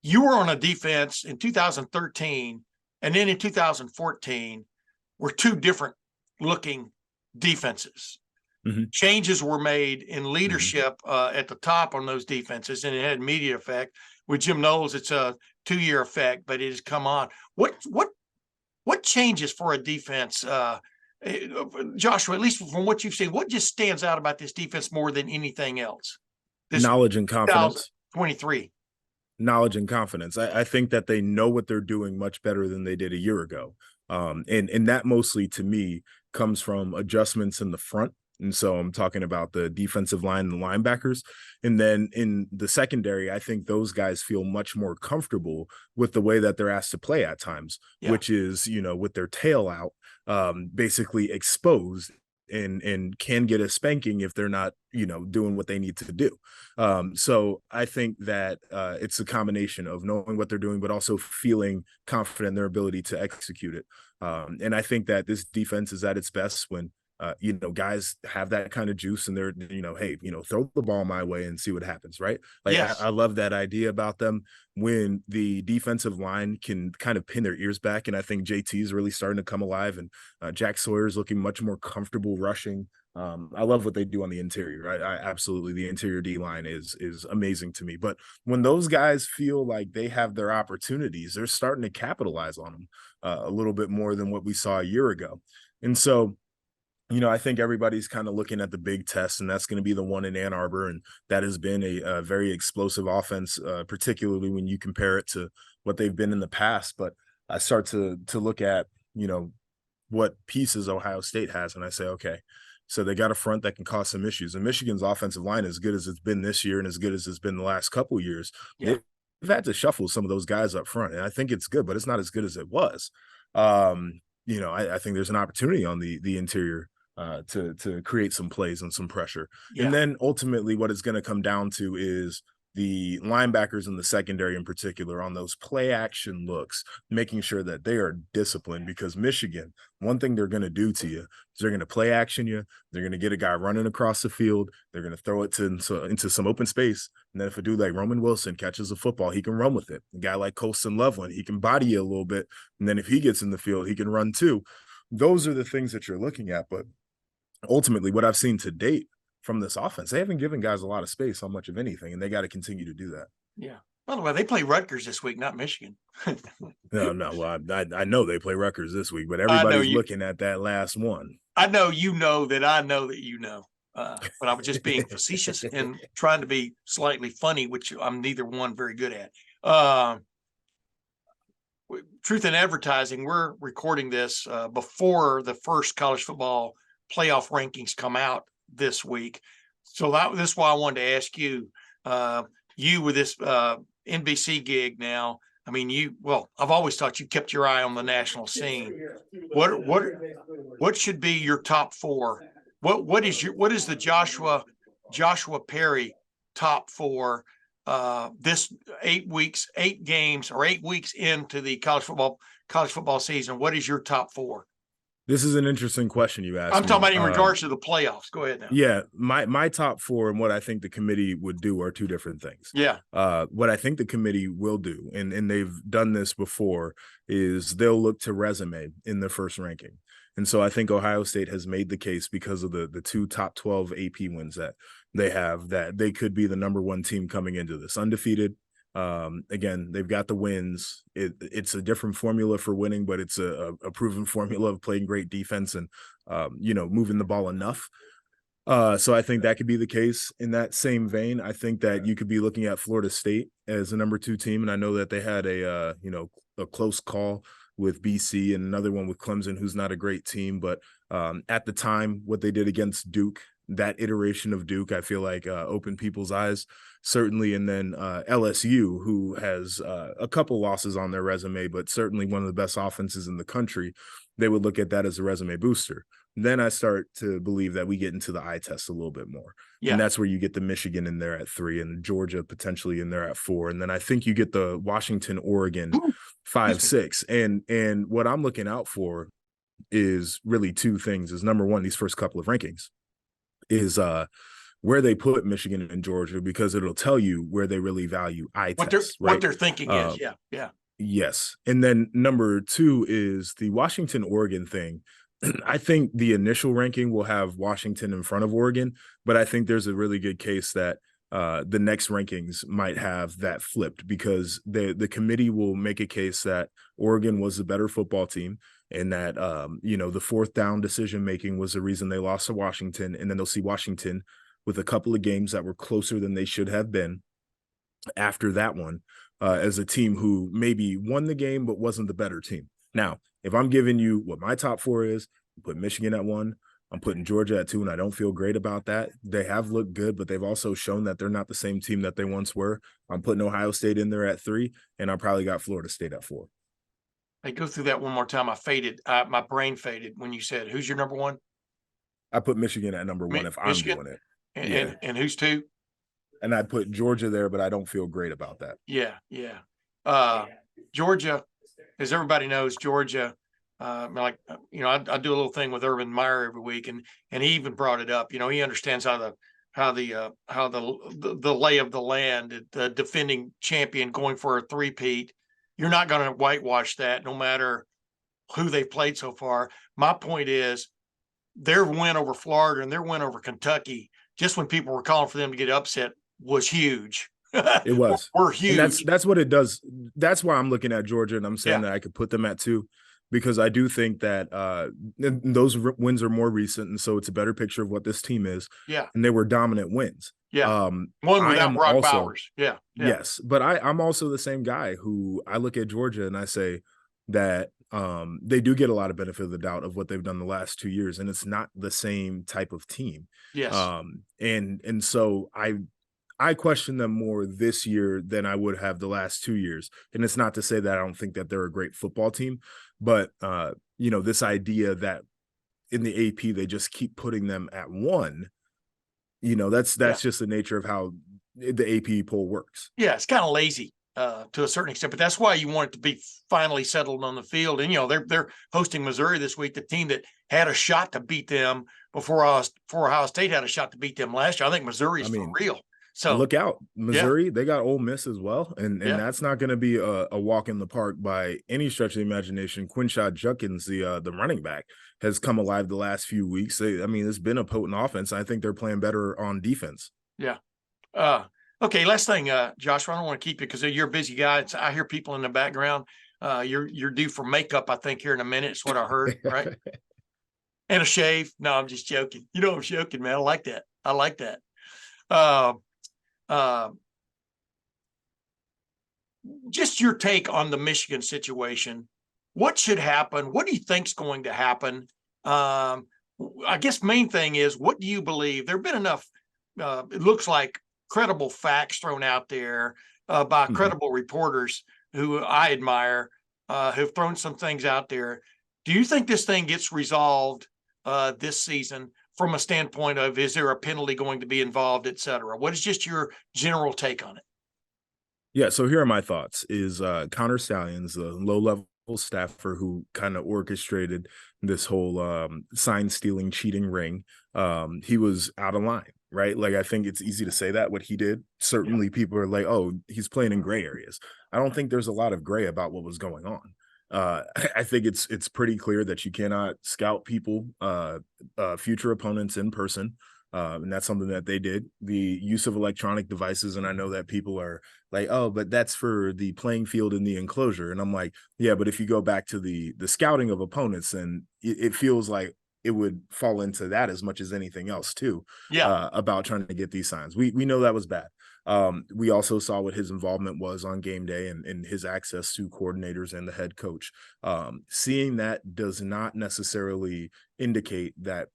you were on a defense in 2013, and then in 2014 were two different looking defenses. Mm-hmm. Changes were made in leadership at the top on those defenses, and it had immediate effect. With Jim Knowles, it's a 2-year effect, but it has come on. What changes for a defense, Joshua? At least from what you've seen, what just stands out about this defense more than anything else? Knowledge and confidence. 23. Knowledge and confidence. I think that they know what they're doing much better than they did a year ago, and that mostly, to me, comes from adjustments in the front. And so I'm talking about the defensive line and the linebackers. And then in the secondary, I think those guys feel much more comfortable with the way that they're asked to play at times, which is, with their tail out, basically exposed and can get a spanking if they're not, doing what they need to do. So I think that it's a combination of knowing what they're doing, but also feeling confident in their ability to execute it. And I think that this defense is at its best when guys have that kind of juice and they're, hey, throw the ball my way and see what happens, right? Like, Yes. I love that idea about them when the defensive line can kind of pin their ears back. And I think JT is really starting to come alive, and Jack Sawyer is looking much more comfortable rushing. I love what they do on the interior. I absolutely, the interior D line is amazing to me. But when those guys feel like they have their opportunities, they're starting to capitalize on them a little bit more than what we saw a year ago. And so, I think everybody's kind of looking at the big test, and that's going to be the one in Ann Arbor. And that has been a very explosive offense, particularly when you compare it to what they've been in the past. But I start to look at, what pieces Ohio State has, and I say, okay, so they got a front that can cause some issues. And Michigan's offensive line, as good as it's been this year and as good as it's been the last couple of years, they've had to shuffle some of those guys up front. And I think it's good, but it's not as good as it was. I think there's an opportunity on the interior to create some plays and some pressure. And then ultimately what it's going to come down to is the linebackers in the secondary in particular on those play action looks, making sure that they are disciplined, because Michigan, one thing they're going to do to you is they're going to play action you. They're going to get a guy running across the field. They're going to throw it into some open space. And then if a dude like Roman Wilson catches a football, he can run with it. A guy like Colston Loveland, he can body you a little bit. And then if he gets in the field, he can run too. Those are the things that you're looking at. But ultimately, what I've seen to date from this offense, they haven't given guys a lot of space on much of anything, and they got to continue to do that. Yeah. By the way, they play Rutgers this week, not Michigan. No. Well, I know they play Rutgers this week, but everybody's looking at that last one. I know you know that I know that you know. But I was just being facetious and trying to be slightly funny, which I'm neither one very good at. Truth in Advertising, we're recording this before the first college football playoff rankings come out this week. So this is why I wanted to ask you, you with this NBC gig now. I mean, I've always thought you kept your eye on the national scene. What should be your top four? What is the Joshua Perry top four this 8 weeks, 8 games, or 8 weeks into the college football season? What is your top four? This is an interesting question you asked. I'm talking about in regards to the playoffs. Go ahead now. Yeah, my top four and what I think the committee would do are two different things. Yeah. What I think the committee will do, and they've done this before, is they'll look to resume in the first ranking. And so I think Ohio State has made the case, because of the two top 12 AP wins that they have, that they could be the number one team coming into this, undefeated. Again, they've got the wins. It's a different formula for winning, but it's a proven formula of playing great defense and, moving the ball enough. So I think that could be the case. In that same vein, I think that you could be looking at Florida State as the number 2 team. And I know that they had a close call with BC and another one with Clemson, who's not a great team. But at the time, what they did against Duke, that iteration of Duke, I feel like opened people's eyes, certainly. And then LSU, who has a couple losses on their resume, but certainly one of the best offenses in the country, they would look at that as a resume booster. Then I start to believe that we get into the eye test a little bit more. Yeah. And that's where you get the Michigan in there at 3 and Georgia potentially in there at 4. And then I think you get the Washington, Oregon 5, 6. And what I'm looking out for is really 2 things. Is number one, these first couple of rankings is where they put Michigan and Georgia, because it'll tell you where they really value eye tests. What they're thinking is. Yeah. Yes. And then number 2 is the Washington, Oregon thing. I think the initial ranking will have Washington in front of Oregon, but I think there's a really good case that the next rankings might have that flipped, because the committee will make a case that Oregon was the better football team, and that the 4th down decision making was the reason they lost to Washington. And then they'll see Washington with a couple of games that were closer than they should have been after that one, as a team who maybe won the game but wasn't the better team. Now, if I'm giving you what my top 4 is, put Michigan at 1, I'm putting Georgia at 2, and I don't feel great about that. They have looked good, but they've also shown that they're not the same team that they once were. I'm putting Ohio State in there at 3, and I probably got Florida State at 4. Hey, go through that one more time. My brain faded when you said, who's your number 1? I put Michigan at number 1 if Michigan? I'm doing it. And who's 2? And I put Georgia there, but I don't feel great about that. Yeah. Georgia, as everybody knows, Georgia I do a little thing with Urban Meyer every week, and he even brought it up. He understands how the lay of the land, the defending champion going for a three-peat. You're not going to whitewash that, no matter who they've played so far. My point is, their win over Florida and their win over Kentucky, just when people were calling for them to get upset, was huge. It was. We're huge. And that's what it does. That's why I'm looking at Georgia, and I'm saying that I could put them at 2, because I do think that those wins are more recent, and so it's a better picture of what this team is. Yeah. And they were dominant wins. Yeah. One without Brock Bowers. Yeah. Yes. But I'm also the same guy who I look at Georgia and I say that they do get a lot of benefit of the doubt of what they've done the last 2 years, and it's not the same type of team. Yes. And so I question them more this year than I would have the last 2 years. And it's not to say that I don't think that they're a great football team, but this idea that in the AP they just keep putting them at 1, that's just the nature of how the AP poll works. Yeah, it's kind of lazy to a certain extent, but that's why you want it to be finally settled on the field. And they're hosting Missouri this week, the team that had a shot to beat them before Ohio State had a shot to beat them last year. I think Missouri's for real. So look out, Missouri. They got Ole Miss as well, and that's not going to be a walk in the park by any stretch of the imagination. Quinshad Judkins, the running back, has come alive the last few weeks. It's been a potent offense. I think they're playing better on defense. Yeah. Okay. Last thing, Joshua, I don't want to keep you because you're a busy guy. I hear people in the background. You're due for makeup, I think, here in a minute. It's what I heard, right? And a shave. No, I'm just joking. I'm joking, man. I like that. Just your take on the Michigan situation. What should happen? What do you think's going to happen? I guess main thing is, what do you believe? There have been enough, it looks like, credible facts thrown out there by credible reporters who I admire, who've thrown some things out there. Do you think this thing gets resolved this season from a standpoint of, is there a penalty going to be involved, et cetera? What is just your general take on it? Yeah, so here are my thoughts. Is Connor Stallions, the low-level staffer who kind of orchestrated this whole sign-stealing, cheating ring, he was out of line, right? Like, I think it's easy to say that, what he did. Certainly people are like, oh, he's playing in gray areas. I don't think there's a lot of gray about what was going on. I think it's pretty clear that you cannot scout people, future opponents in person. And that's something that they did. The use of electronic devices, and I know that people are like, oh, but that's for the playing field in the enclosure. And I'm like, yeah, but if you go back to the scouting of opponents, then it feels like it would fall into that as much as anything else too. Yeah. About trying to get these signs. We know that was bad. We also saw what his involvement was on game day and his access to coordinators and the head coach. Seeing that does not necessarily indicate that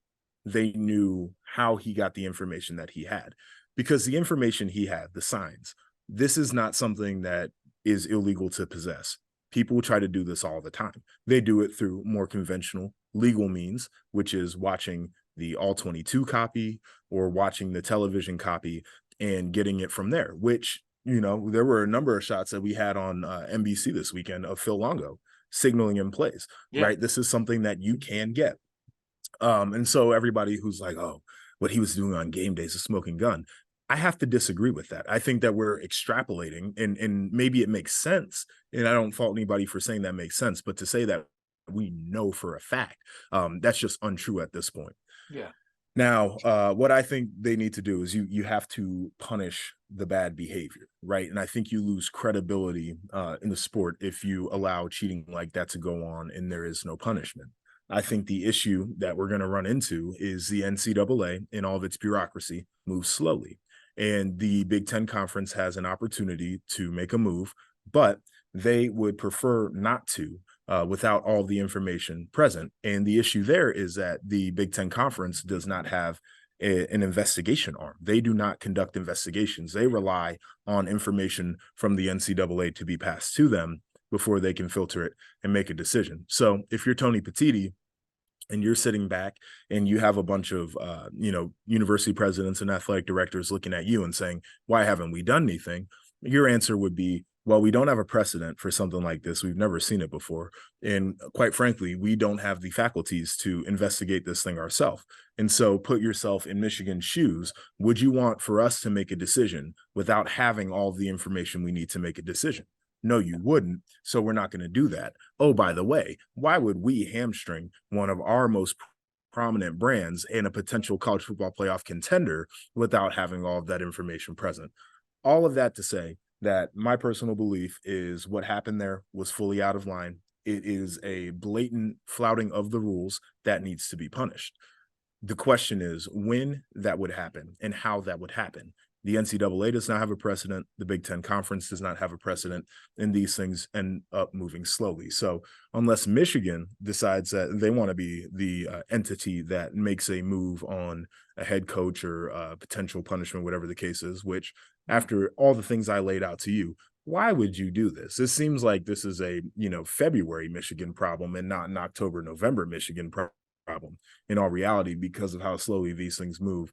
they knew how he got the information that he had, because the information he had, the signs, this is not something that is illegal to possess. People try to do this all the time. They do it through more conventional legal means, which is watching the all 22 copy or watching the television copy and getting it from there, which, there were a number of shots that we had on NBC this weekend of Phil Longo signaling in plays, right? This is something that you can get. And so everybody who's like, oh, what he was doing on game day is a smoking gun, I have to disagree with that. I think that we're extrapolating, and maybe it makes sense. And I don't fault anybody for saying that makes sense, but to say that we know for a fact, that's just untrue at this point. Yeah. Now, what I think they need to do is you have to punish the bad behavior, right? And I think you lose credibility in the sport if you allow cheating like that to go on and there is no punishment. I think the issue that we're going to run into is the NCAA in all of its bureaucracy moves slowly. And the Big Ten Conference has an opportunity to make a move, but they would prefer not to without all the information present. And the issue there is that the Big Ten Conference does not have an investigation arm. They do not conduct investigations. They rely on information from the NCAA to be passed to them before they can filter it and make a decision. So if you're Tony Petitti, and you're sitting back and you have a bunch of, university presidents and athletic directors looking at you and saying, why haven't we done anything? Your answer would be, Well, we don't have a precedent for something like this. We've never seen it before. And quite frankly, we don't have the faculties to investigate this thing ourselves. And so put yourself in Michigan's shoes. Would you want for us to make a decision without having all the information we need to make a decision? No, you wouldn't. So we're not going to do that. Oh, by the way, why would we hamstring one of our most prominent brands and a potential college football playoff contender without having all of that information present? All of that to say that my personal belief is what happened there was fully out of line. It is a blatant flouting of the rules that needs to be punished. The question is when that would happen and how that would happen. The NCAA does not have a precedent. The Big Ten Conference does not have a precedent, and these things end up moving slowly. So unless Michigan decides that they want to be the entity that makes a move on a head coach or potential punishment, whatever the case is, which after all the things I laid out to you, why would you do this? It seems like this is a, February Michigan problem and not an October, November Michigan problem in all reality, because of how slowly these things move.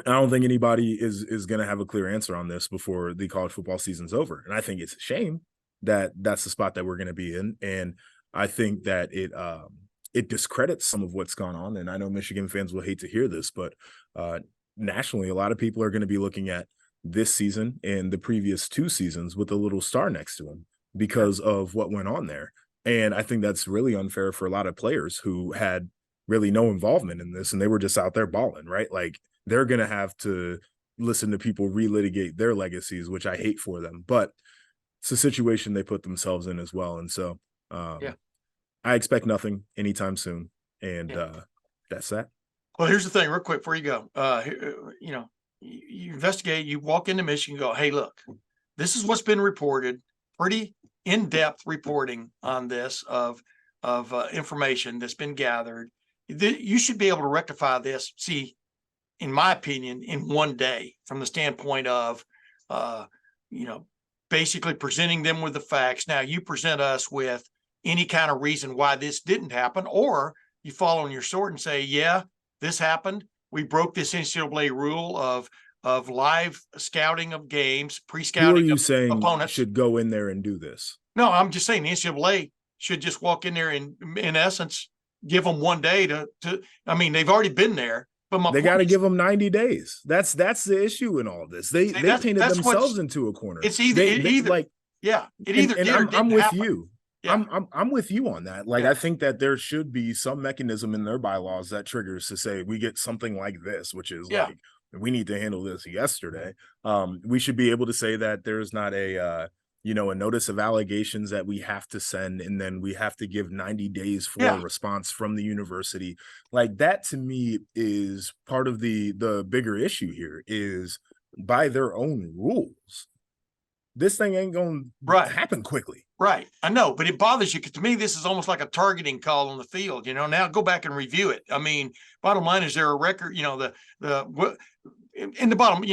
I don't think anybody is going to have a clear answer on this before the college football season's over. And I think it's a shame that that's the spot that we're going to be in. And I think that it discredits some of what's gone on. And I know Michigan fans will hate to hear this, but nationally, a lot of people are going to be looking at this season and the previous 2 seasons with a little star next to them because of what went on there. And I think that's really unfair for a lot of players who had really no involvement in this, and they were just out there balling, right? Like, they're going to have to listen to people relitigate their legacies, which I hate for them, but it's a situation they put themselves in as well. And so I expect nothing anytime soon. And that's that. Well, here's the thing real quick before you go, you investigate, you walk into Michigan, go, hey, look, this is what's been reported, pretty in-depth reporting on this of information that's been gathered. You should be able to rectify this. See, in my opinion, in one day, from the standpoint of, basically presenting them with the facts. Now you present us with any kind of reason why this didn't happen, or you fall on your sword and say, yeah, this happened. We broke this NCAA rule of live scouting of games, pre-scouting. Who are you of saying opponents should go in there and do this? No, I'm just saying the NCAA should just walk in there and, in essence, give them one day to. I mean, they've already been there. But they got to give them 90 days. That's the issue in all this. They painted themselves into a corner. It's either I'm with you. Yeah. I'm with you on that. Like, I think that there should be some mechanism in their bylaws that triggers to say we get something like this, which is like, we need to handle this yesterday. We should be able to say that there's not a notice of allegations that we have to send, and then we have to give 90 days for a response from the university. Like, that to me is part of the bigger issue here is, by their own rules, this thing ain't going to happen quickly. Right. I know, but it bothers you because to me, this is almost like a targeting call on the field. Now go back and review it. I mean, bottom line, is there a record, in the bottom,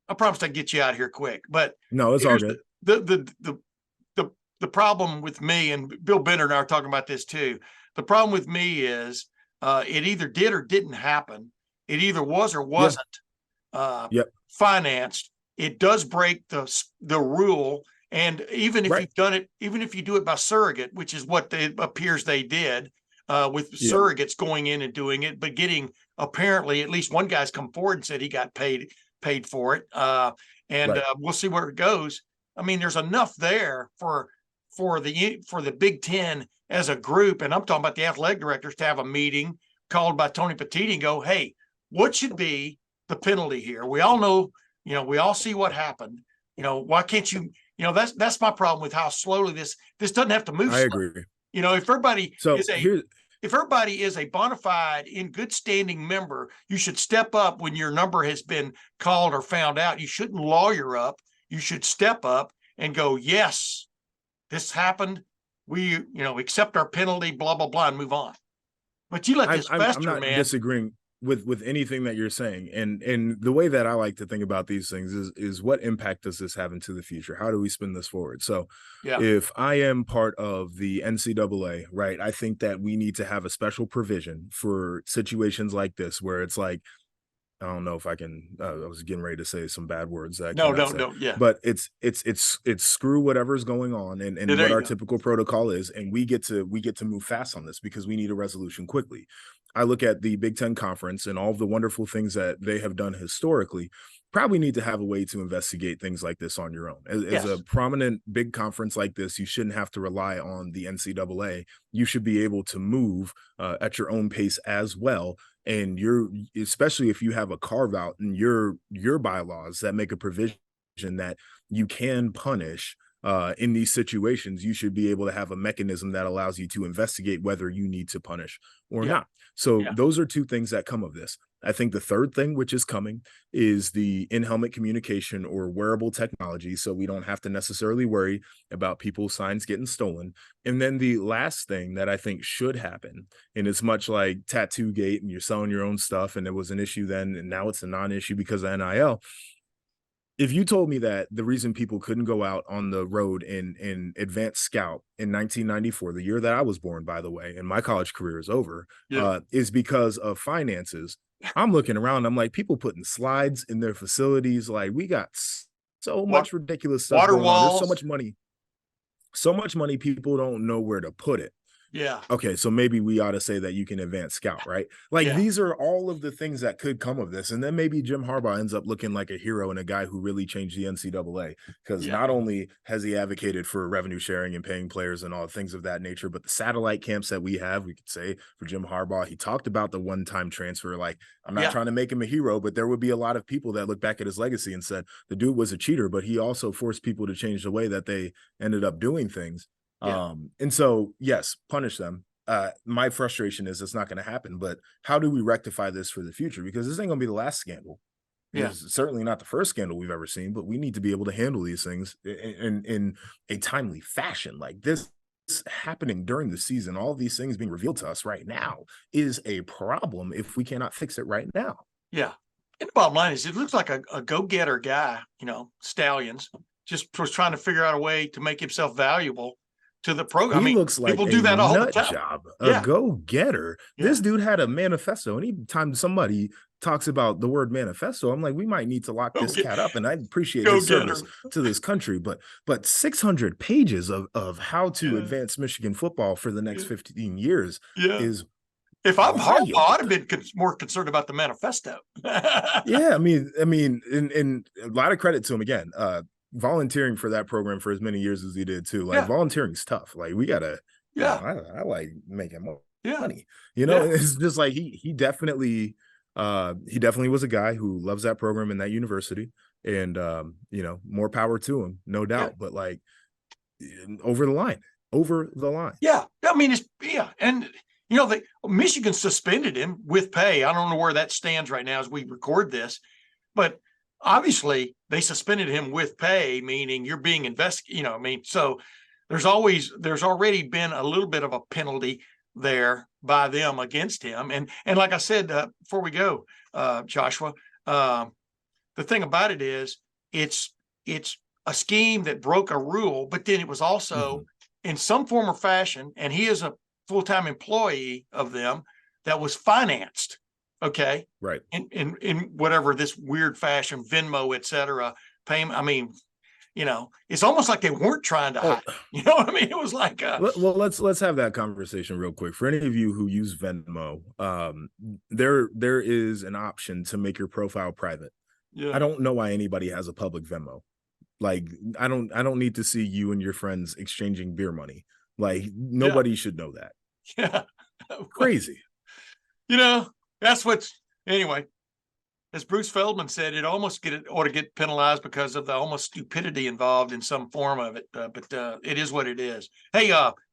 I promised I'd get you out of here quick, but no, it's all good. The problem with me, and Bill Bender and I are talking about this too. The problem with me is it either did or didn't happen. It either was or wasn't financed. It does break the rule. And even if you've done it, even if you do it by surrogate, which is what it appears they did with surrogates going in and doing it, but getting apparently at least one guy's come forward and said he got paid for it. We'll see where it goes. I mean, there's enough there for the Big Ten as a group, and I'm talking about the athletic directors, to have a meeting called by Tony Petitti and go, hey, what should be the penalty here? We all know, we all see what happened. Why can't you? That's my problem with how slowly this doesn't have to move. I agree. If everybody is a bona fide, in good standing member, you should step up when your number has been called or found out. You shouldn't lawyer up. You should step up and go, yes, this happened. We, accept our penalty, blah, blah, blah, and move on. But you let this fester, I'm not disagreeing with anything that you're saying. And the way that I like to think about these things is what impact does this have into the future? How do we spin this forward? So if I am part of the NCAA, right, I think that we need to have a special provision for situations like this, where it's like, I don't know if I can. I was getting ready to say some bad words that I No, cannot don't, say, don't. Yeah. but it's screw whatever's going on and Yeah, there what you our go. typical protocol is, and we get to move fast on this because we need a resolution quickly. I look at the Big Ten Conference and all of the wonderful things that they have done historically. Probably need to have a way to investigate things like this on your own. As a Yes. prominent big conference like this, you shouldn't have to rely on the NCAA. You should be able to move at your own pace as well, and you're, especially if you have a carve out in your bylaws that make a provision that you can punish in these situations, you should be able to have a mechanism that allows you to investigate whether you need to punish or Yeah. not. So Yeah. those are two things that come of this. I think the third thing, which is coming, is the in-helmet communication or wearable technology, so we don't have to necessarily worry about people's signs getting stolen. And then the last thing that I think should happen, and it's much like Tattoo Gate and you're selling your own stuff, and it was an issue then, and now it's a non-issue because of NIL. If you told me that the reason people couldn't go out on the road in advanced scout in 1994, the year that I was born, by the way, and my college career is over, Yeah. is because of finances, I'm looking around, I'm like, people putting slides in their facilities, like we got so Wa- much ridiculous stuff Water going on. There's walls. so much money, people don't know where to put it. Yeah. Okay, so maybe we ought to say that you can advance scout, right? Like Yeah. these are all of the things that could come of this. And then maybe Jim Harbaugh ends up looking like a hero and a guy who really changed the NCAA, because Yeah. not only has he advocated for revenue sharing and paying players and all things of that nature, but the satellite camps that we have, we could say for Jim Harbaugh, he talked about the one-time transfer. Like, I'm not Yeah. trying to make him a hero, but there would be a lot of people that look back at his legacy and said the dude was a cheater, but he also forced people to change the way that they ended up doing things. Yeah. And so, yes, punish them. My frustration is it's not going to happen, but how do we rectify this for the future? Because this ain't going to be the last scandal. Yeah. It's certainly not the first scandal we've ever seen, but we need to be able to handle these things in a timely fashion. Like this happening during the season, all of these things being revealed to us right now is a problem if we cannot fix it right now. Yeah. And the bottom line is, it looks like a go-getter guy, Stallions, just was trying to figure out a way to make himself valuable to the program. He looks like people a do that all the nut time. job, a Yeah. go-getter. Yeah. This dude had a manifesto. Anytime somebody talks about the word manifesto, I'm like, we might need to lock this cat up. And I appreciate his service to this country, but 600 pages of how to advance Michigan football for the next 15 years is if I'm wild. Harbaugh, I'd have been more concerned about the manifesto. Yeah, I mean, and a lot of credit to him again. Volunteering for that program for as many years as he did too. Like volunteering's tough. Like we gotta, I like making more money. It's just like he definitely was a guy who loves that program and that university, and more power to him, no doubt. But like over the line. Yeah, I mean and Michigan suspended him with pay. I don't know where that stands right now as we record this, but obviously they suspended him with pay, meaning you're being investigated. So there's already been a little bit of a penalty there by them against him. And like I said, before we go, Joshua, the thing about it is it's a scheme that broke a rule, but then it was also in some form or fashion, and he is a full-time employee of them that was financed. Okay. Right. In whatever this weird fashion, Venmo, et cetera, payment. I mean, it's almost like they weren't trying to hide. You know what I mean? It was like well, let's have that conversation real quick. For any of you who use Venmo, there is an option to make your profile private. Yeah. I don't know why anybody has a public Venmo. Like, I don't need to see you and your friends exchanging beer money. Like, nobody should know that. Yeah. Crazy. That's anyway, as Bruce Feldman said, it ought to get penalized because of the almost stupidity involved in some form of it. But it is what it is. Hey,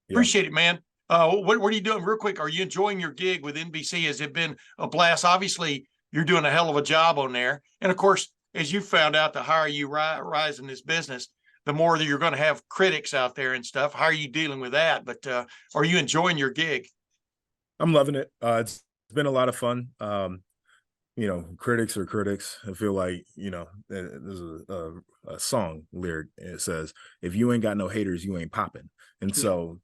appreciate it, man. What are you doing real quick? Are you enjoying your gig with NBC? Has it been a blast? Obviously, you're doing a hell of a job on there. And of course, as you found out, the higher you rise in this business, the more that you're going to have critics out there and stuff. How are you dealing with that? But are you enjoying your gig? I'm loving it. It's been a lot of fun. Critics are critics. I feel like, there's a song lyric. It says, if you ain't got no haters, you ain't popping. And so,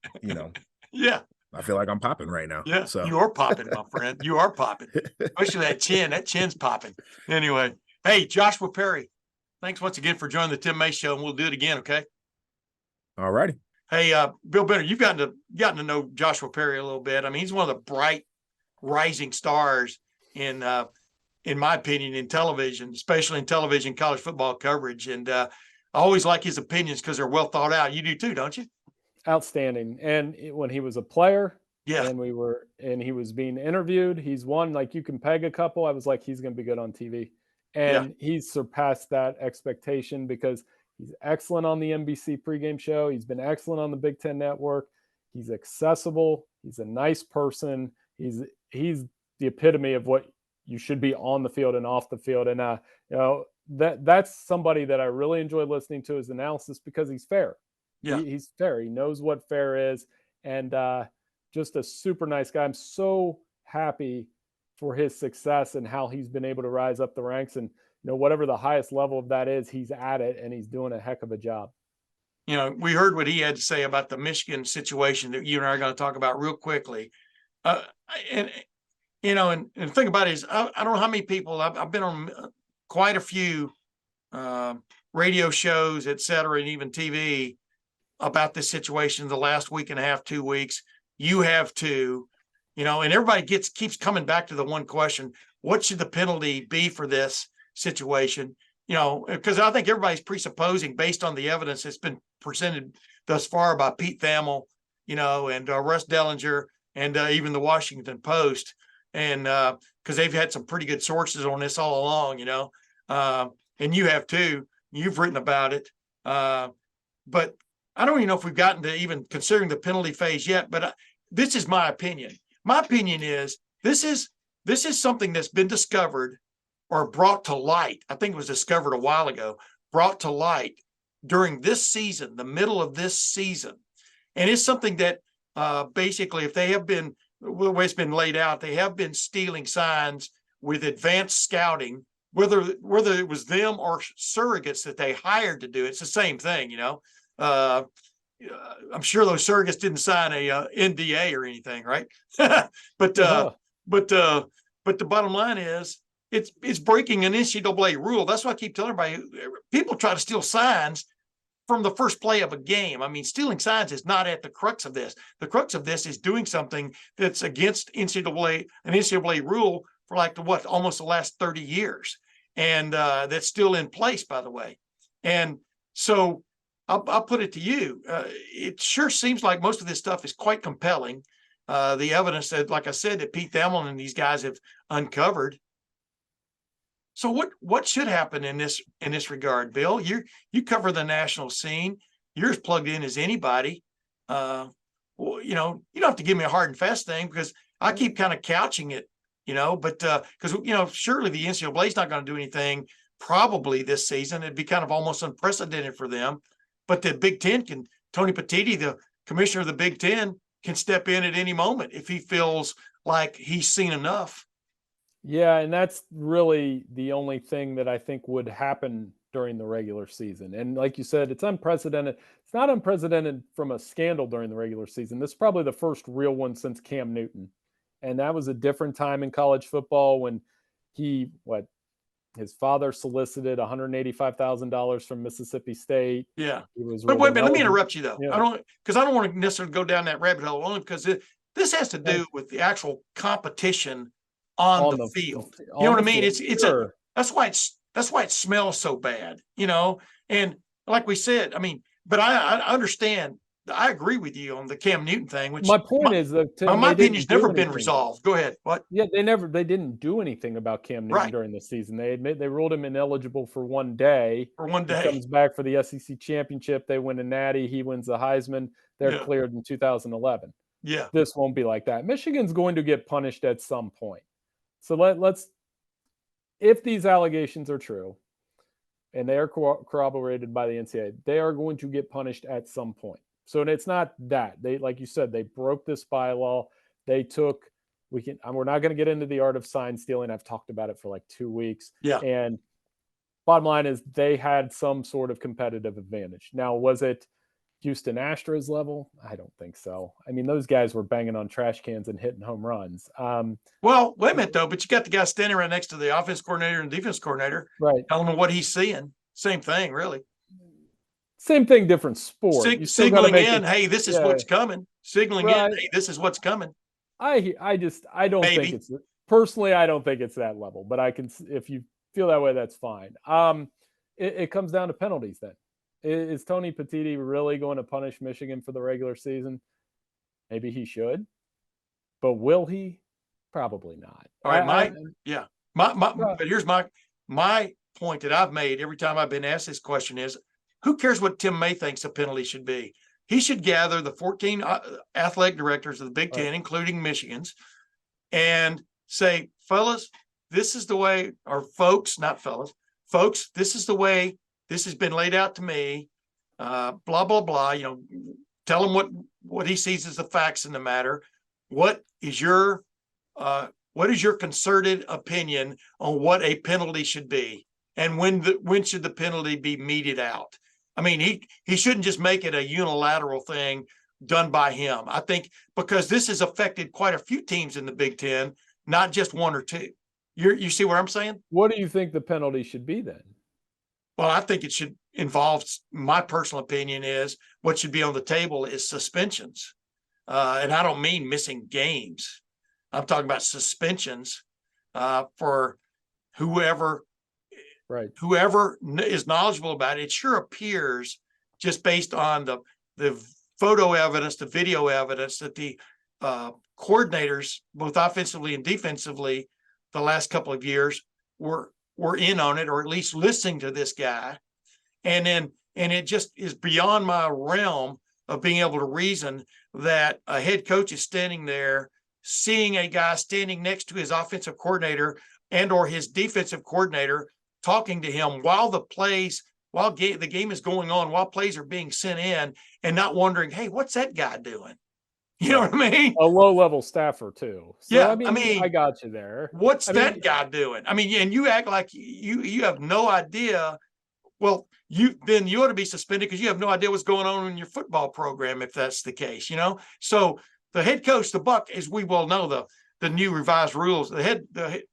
Yeah. I feel like I'm popping right now. Yeah, So you are popping, my friend. You are popping, especially that chin. That chin's popping. Anyway, hey, Joshua Perry, thanks once again for joining the Tim May Show, and we'll do it again, okay? all righty. Hey, Bill Benner, you've gotten to know Joshua Perry a little bit. I mean, he's one of the bright, rising stars in my opinion, in television, especially in television college football coverage. And I always like his opinions because they're well thought out. You do too, don't you? Outstanding. And when he was a player, Yeah. and he was being interviewed, he's one, like, you can peg a couple. I was like, he's going to be good on TV. And he's surpassed that expectation because he's excellent on the NBC pregame show. He's been excellent on the Big Ten Network. He's accessible. He's a nice person. He's the epitome of what you should be on the field and off the field. And that's somebody that I really enjoy listening to his analysis because he's fair. Yeah, he's fair. He knows what fair is, and just a super nice guy. I'm so happy for his success and how he's been able to rise up the ranks. And whatever the highest level of that is, he's at it, and he's doing a heck of a job. We heard what he had to say about the Michigan situation that you and I are going to talk about real quickly. And the thing about it is, I don't know how many people I've been on quite a few radio shows, et cetera, and even TV about this situation the last week and a half, 2 weeks. You have too, and everybody keeps coming back to the one question: what should the penalty be for this situation? Because I think everybody's presupposing, based on the evidence that's been presented thus far by Pete Thamel, and Russ Dellinger, and even the Washington Post, and because they've had some pretty good sources on this all along, and you have too. You've written about it, but I don't even know if we've gotten to even considering the penalty phase yet. But this is my opinion. My opinion is this is something that's been discovered or brought to light. I think it was discovered a while ago, brought to light during this season, the middle of this season. And it's something that basically, if they have been, the way it's been laid out, they have been stealing signs with advanced scouting, whether it was them or surrogates that they hired to do it. It's the same thing, I'm sure those surrogates didn't sign a NDA or anything, right? But the bottom line is, it's breaking an NCAA rule. That's why I keep telling everybody, people try to steal signs from the first play of a game. I mean, stealing signs is not at the crux of this. The crux of this is doing something that's against an NCAA rule for almost the last 30 years. And that's still in place, by the way. And so I'll put it to you. It sure seems like most of this stuff is quite compelling. The evidence that, like I said, that Pete Thamel and these guys have uncovered. So what should happen in this regard, Bill? You cover the national scene. You're as plugged in as anybody. You don't have to give me a hard and fast thing because I keep kind of couching it, but because surely the NCAA is not going to do anything probably this season. It'd be kind of almost unprecedented for them. But the Big Ten Tony Petitti, the commissioner of the Big Ten, can step in at any moment if he feels like he's seen enough. Yeah, and that's really the only thing that I think would happen during the regular season. And like you said, it's unprecedented. It's not unprecedented from a scandal during the regular season. This is probably the first real one since Cam Newton. And that was a different time in college football when his father solicited $185,000 from Mississippi State. Yeah. But wait a minute, let me interrupt you though. Yeah. I don't want to necessarily go down that rabbit hole, only because this has to do with the actual competition on the field. You know what I mean? Sure. That's why it smells so bad, and like we said, I mean, but I understand. I agree with you on the Cam Newton thing, which my point is that my opinion's never been resolved. Go ahead. What? Yeah, they didn't do anything about Cam Newton during the season. They ruled him ineligible for one day. For one day. He comes back for the SEC championship. They win a Natty. He wins the Heisman. They're cleared in 2011. Yeah. This won't be like that. Michigan's going to get punished at some point. So let's, if these allegations are true, and they are corroborated by the NCAA, they are going to get punished at some point. So it's not that they, like you said, they broke this bylaw. They took, we're not going to get into the art of sign stealing. I've talked about it for like 2 weeks. Yeah. And bottom line is they had some sort of competitive advantage. Now, was it Houston Astros level? I don't think so. I mean, those guys were banging on trash cans and hitting home runs. Well, wait a minute though, but you got the guy standing right next to the offense coordinator and defense coordinator, right? telling him what he's seeing. Same thing, really. Same thing, different sport. You still signaling make in, hey, this is what's coming. Signaling in, hey, this is what's coming. I don't think it's personally. I don't think it's that level, but I can. If you feel that way, that's fine. It comes down to penalties then. Is Tony Petitti really going to punish Michigan for the regular season? Maybe he should, but will he? Probably not. All right, but here's my point that I've made every time I've been asked this question is, who cares what Tim May thinks a penalty should be? He should gather the 14 athletic directors of the Big Ten, including Michigan's, and say, fellas, this is the way, or folks, not fellas, folks, this is the way this has been laid out to me, blah, blah, blah, tell him what he sees as the facts in the matter. What is your concerted opinion on what a penalty should be? And when should the penalty be meted out? I mean, he shouldn't just make it a unilateral thing done by him. I think because this has affected quite a few teams in the Big Ten, not just one or two. You see what I'm saying? What do you think the penalty should be then? Well, I think it should involve, my personal opinion is, what should be on the table is suspensions. And I don't mean missing games. I'm talking about suspensions for whoever is knowledgeable about it. It sure appears, just based on the photo evidence, the video evidence, that the coordinators, both offensively and defensively, the last couple of years were in on it, or at least listening to this guy. And it just is beyond my realm of being able to reason that a head coach is standing there, seeing a guy standing next to his offensive coordinator and or his defensive coordinator, talking to him while the game is going on, while plays are being sent in, and not wondering, hey, what's that guy doing? You know what I mean? A low-level staffer too. So, yeah, I mean, I got you there. What's that guy doing? I mean, and you act like you have no idea. Well, you ought to be suspended because you have no idea what's going on in your football program if that's the case. So the head coach, the buck, as we well know, the new revised rules, the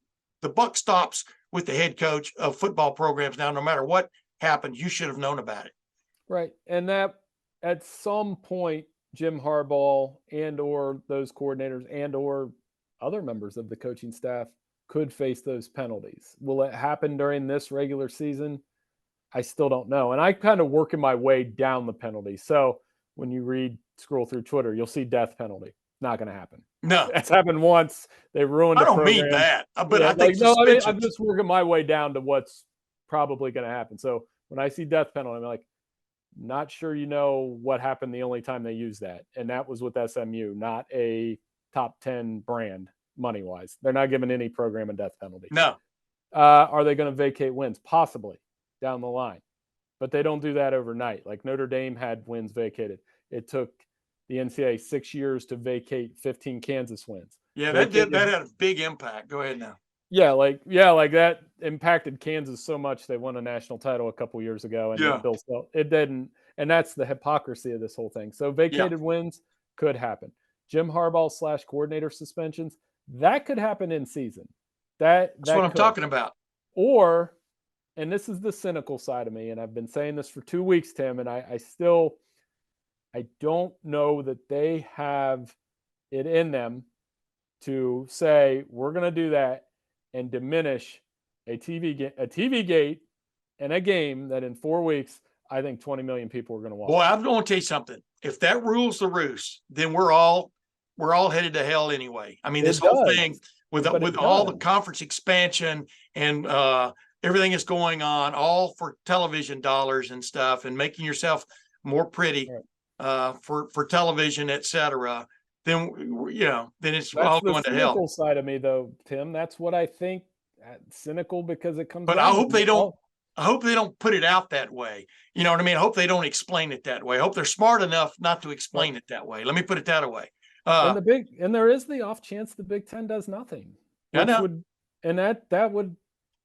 buck stops with the head coach of football programs now. No matter what happened, you should have known about it. Right, and that at some point, Jim Harbaugh and or those coordinators and or other members of the coaching staff could face those penalties. Will it happen during this regular season? I still don't know. And I kind of working my way down the penalty. So when you scroll through Twitter, you'll see death penalty. Not going to happen. No, it's happened once. They ruined. I don't mean that, but I think I'm just working my way down to what's probably going to happen. So when I see death penalty, I'm like, not sure what happened the only time they used that. And that was with SMU, not a top 10 brand money-wise. They're not giving any program a death penalty. No. Are they going to vacate wins? Possibly down the line. But they don't do that overnight. Like Notre Dame had wins vacated. It took the NCAA 6 years to vacate 15 Kansas wins. Yeah, that had a big impact. Go ahead now. Yeah, like that impacted Kansas so much they won a national title a couple years ago, and it didn't. And that's the hypocrisy of this whole thing. So vacated wins could happen. Jim Harbaugh / coordinator suspensions, that could happen in season. That's what I'm talking about. Or, and this is the cynical side of me, and I've been saying this for 2 weeks, Tim, and I don't know that they have it in them to say we're going to do that and diminish a TV gate and a game that in 4 weeks, I think 20 million people are going to watch. Boy, I'm going to tell you something. If that rules the roost, then we're all headed to hell anyway. I mean, this whole thing with all the conference expansion and everything that's going on, all for television dollars and stuff, and making yourself more pretty for television, et cetera. Then it's all going to hell. That's the cynical side of me, though, Tim. That's what I think. Cynical because it comes. But I hope they don't. I hope they don't put it out that way. You know what I mean? I hope they don't explain it that way. I hope they're smart enough not to explain it that way. Let me put it that way. And there is the off chance the Big Ten does nothing. I know. That would.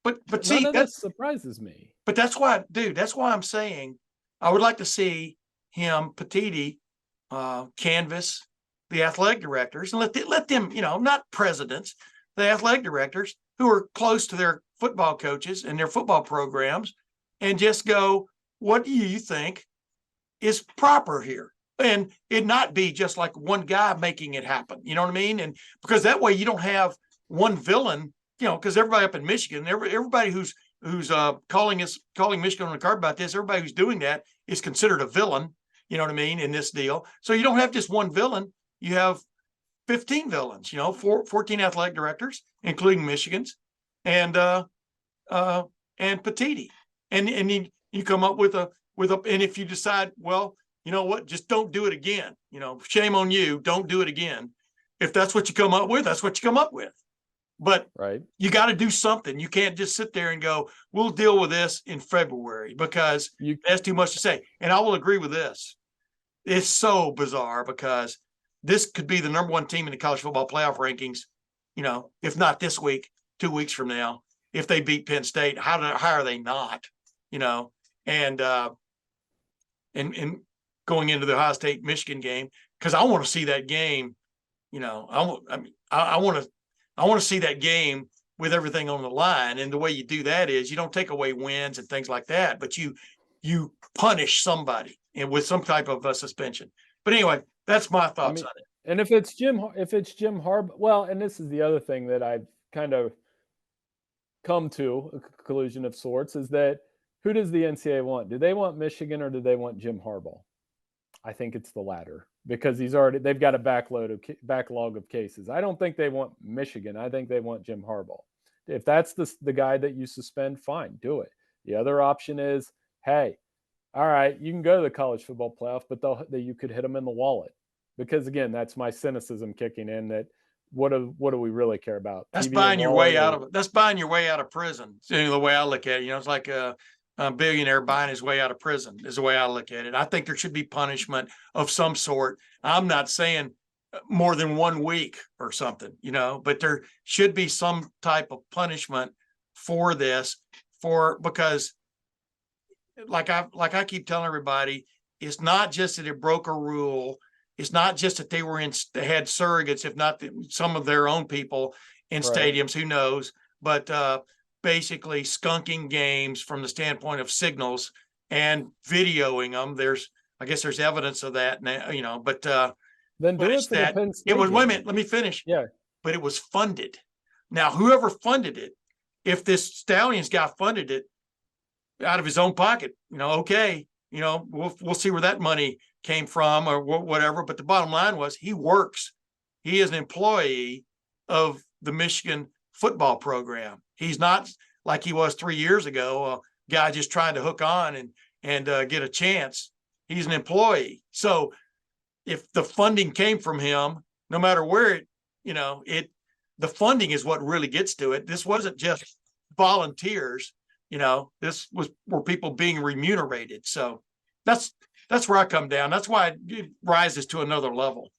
But see, that surprises me. But that's why, dude. That's why I'm saying I would like to see him, Petiti, canvass the athletic directors and let them, not presidents, the athletic directors who are close to their football coaches and their football programs, and just go, what do you think is proper here? And it not be just like one guy making it happen. You know what I mean? And because that way you don't have one villain, because everybody up in Michigan, everybody who's calling Michigan on the card about this, everybody who's doing that is considered a villain. You know what I mean? In this deal. So you don't have just one villain. You have 15 villains, 14 athletic directors, including Michigan's, and Petiti. And you come up with a, and if you decide, well, you know what, just don't do it again. Shame on you. Don't do it again. If that's what you come up with, that's what you come up with. But right, you got to do something. You can't just sit there and go, we'll deal with this in February, because that's too much to say. And I will agree with this. It's so bizarre, because this could be the number one team in the college football playoff rankings, if not this week, 2 weeks from now, if they beat Penn State. How are they not? And going into the Ohio State Michigan game, because I want to see that game. I want to see that game with everything on the line. And the way you do that is you don't take away wins and things like that, but you punish somebody and with some type of suspension. But anyway, that's my thoughts on it. And if it's Jim Harbaugh, well, and this is the other thing that I've kind of come to a conclusion of sorts, is that who does the NCAA want? Do they want Michigan, or do they want Jim Harbaugh? I think it's the latter, because they've got a backlog of cases. I don't think they want Michigan. I think they want Jim Harbaugh. If that's the guy that you suspend, fine, do it. The other option is, hey, all right, you can go to the college football playoff, but you could hit them in the wallet. Because again, that's my cynicism kicking in, that what do we really care about? That's buying your way out of it. That's buying your way out of prison. The way I look at it, it's like a billionaire buying his way out of prison is the way I look at it. I think there should be punishment of some sort. I'm not saying more than 1 week or something, but there should be some type of punishment for this, because like I keep telling everybody, it's not just that it broke a rule. It's not just that they had surrogates, if not some of their own people in stadiums, who knows, but basically skunking games from the standpoint of signals and videoing them. I guess there's evidence of that now, but then do it for the Penn State. It was, wait a minute, let me finish. Yeah. But it was funded. Now, whoever funded it, if this Stallions guy funded it out of his own pocket, okay, we'll see where that money came from or whatever. But the bottom line was, he is an employee of the Michigan football program. He's not like he was 3 years ago, a guy just trying to hook on and get a chance. He's an employee. So if the funding came from him, no matter where the funding is what really gets to it. This wasn't just volunteers, this were people being remunerated. So that's where I come down. That's why it rises to another level.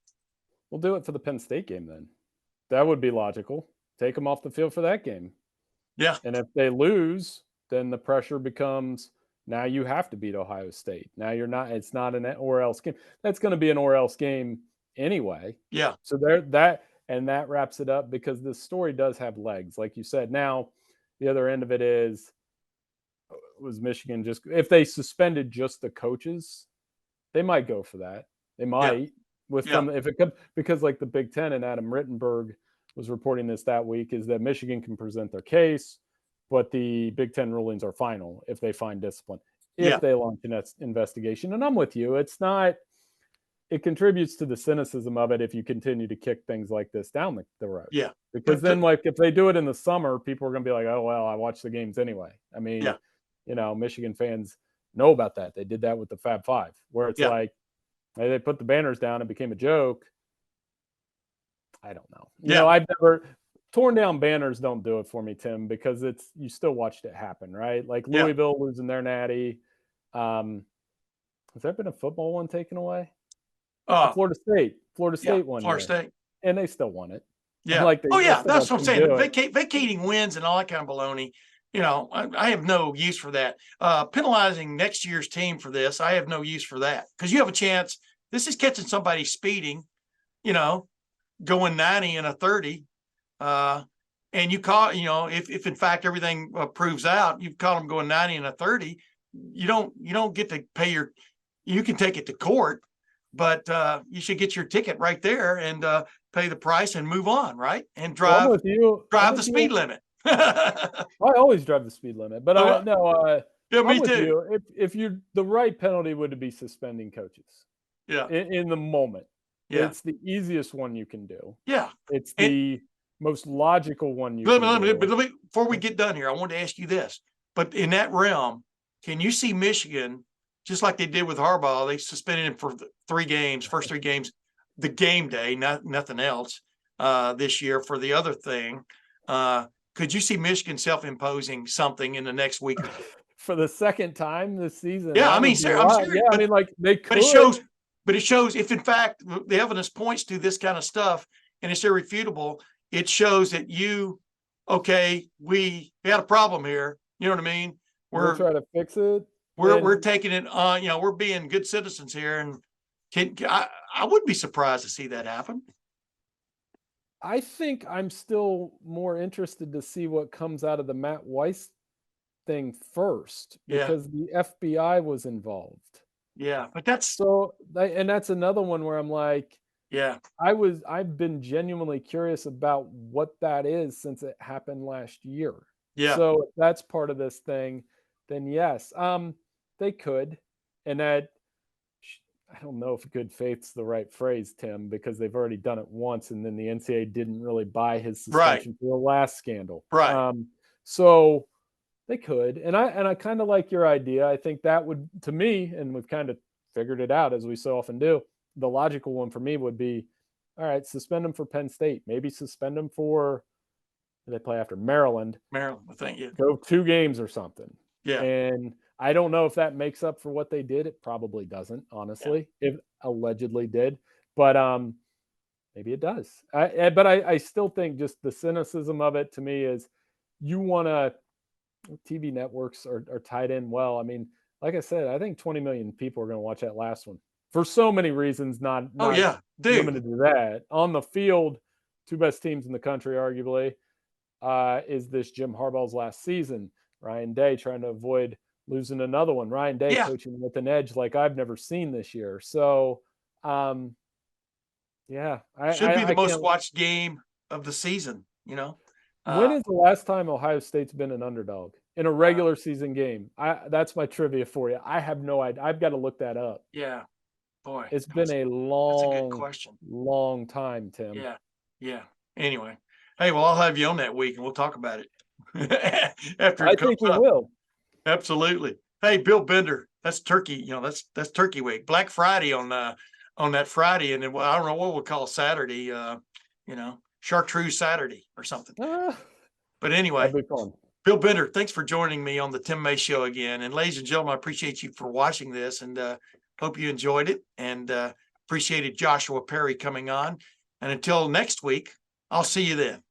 We'll do it for the Penn State game then. That would be logical. Take them off the field for that game. Yeah. And if they lose, then the pressure becomes, now you have to beat Ohio State. Now it's not an or else game. That's going to be an or else game anyway. Yeah. So that wraps it up, because this story does have legs, like you said. Now, the other end of it was Michigan just, if they suspended just the coaches, they might go for that. They might if it could, because like the Big Ten and Adam Rittenberg was reporting this that week, is that Michigan can present their case, but the Big Ten rulings are final if they find discipline, if they launch an investigation. And I'm with you. It contributes to the cynicism of it if you continue to kick things like this down the road. Yeah. Because then, like, if they do it in the summer, people are going to be like, oh, well, I watched the games anyway. I mean, Michigan fans know about that. They did that with the Fab Five, where it's like, hey, they put the banners down and became a joke. I don't know. I've never torn down banners. Don't do it for me, Tim, because you still watched it happen, right? Like Louisville losing their natty. Has there been a football one taken away? Florida State won. Florida State, and they still won it. Yeah. That's what I'm saying. Vacating wins and all that kind of baloney. I have no use for that. Penalizing next year's team for this, I have no use for that, because you have a chance. This is catching somebody speeding, going 90 and a 30. And you caught, if in fact everything proves out, you've caught them going 90 and a 30. You don't get to pay you can take it to court, but you should get your ticket right there and pay the price and move on, right? And drive the speed limit. I always drive the speed limit, but yeah, me I'm with too. you. If the right penalty would be suspending coaches. Yeah. In the moment. Yeah. It's the easiest one you can do. Yeah. It's the most logical one you can do. But let me, before we get done here, I want to ask you this. But in that realm, can you see Michigan, just like they did with Harbaugh, they suspended him for first 3 games, the game day, nothing else, this year for the other thing. Could you see Michigan self-imposing something in the next week or two? For the second time this season? Yeah, I'm serious. Yeah, I mean, like, they could. But it shows if, in fact, the evidence points to this kind of stuff and it's irrefutable, it shows that we had a problem here. You know what I mean? We're trying to fix it. We're taking it on, we're being good citizens here. And I wouldn't be surprised to see that happen. I think I'm still more interested to see what comes out of the Matt Weiss thing first, because the FBI was involved. Yeah, but that's another one where I'm like, I've been genuinely curious about what that is since it happened last year. Yeah. So if that's part of this thing, then yes, they could. And that, I don't know if good faith's the right phrase, Tim, because they've already done it once, and then the NCAA didn't really buy his suspension for the last scandal. Right. So they could, and I kind of like your idea. I think that would, to me, and we've kind of figured it out as we so often do, the logical one for me would be, all right, suspend them for Penn State. Maybe suspend them for, they play after Maryland. I think, Go 2 games or something. Yeah. And I don't know if that makes up for what they did. It probably doesn't, honestly. It allegedly did, but maybe it does. But I still think just the cynicism of it to me is, you want to, TV networks are tied in well. I mean, like I said, I think 20 million people are going to watch that last one for so many reasons. Not limited to that. On the field, 2 best teams in the country, arguably, is this Jim Harbaugh's last season. Ryan Day trying to avoid losing another one. Ryan Day coaching with an edge like I've never seen this year. So, should be the most watched game of the season. When is the last time Ohio State's been an underdog in a regular season game? That's my trivia for you. I have no idea. I've got to look that up. Yeah, boy, it's been a good question. Long time, Tim. Yeah. Anyway, hey, well, I'll have you on that week and we'll talk about it after. I think we will. Absolutely. Hey, Bill Bender, that's turkey. That's Turkey Week, Black Friday on that Friday, and then I don't know what we'll call Saturday. Chartreuse Saturday or something. But anyway, that'd be fun. Bill Bender, thanks for joining me on the Tim May Show again. And ladies and gentlemen, I appreciate you for watching this, and hope you enjoyed it, and appreciated Joshua Perry coming on. And until next week, I'll see you then.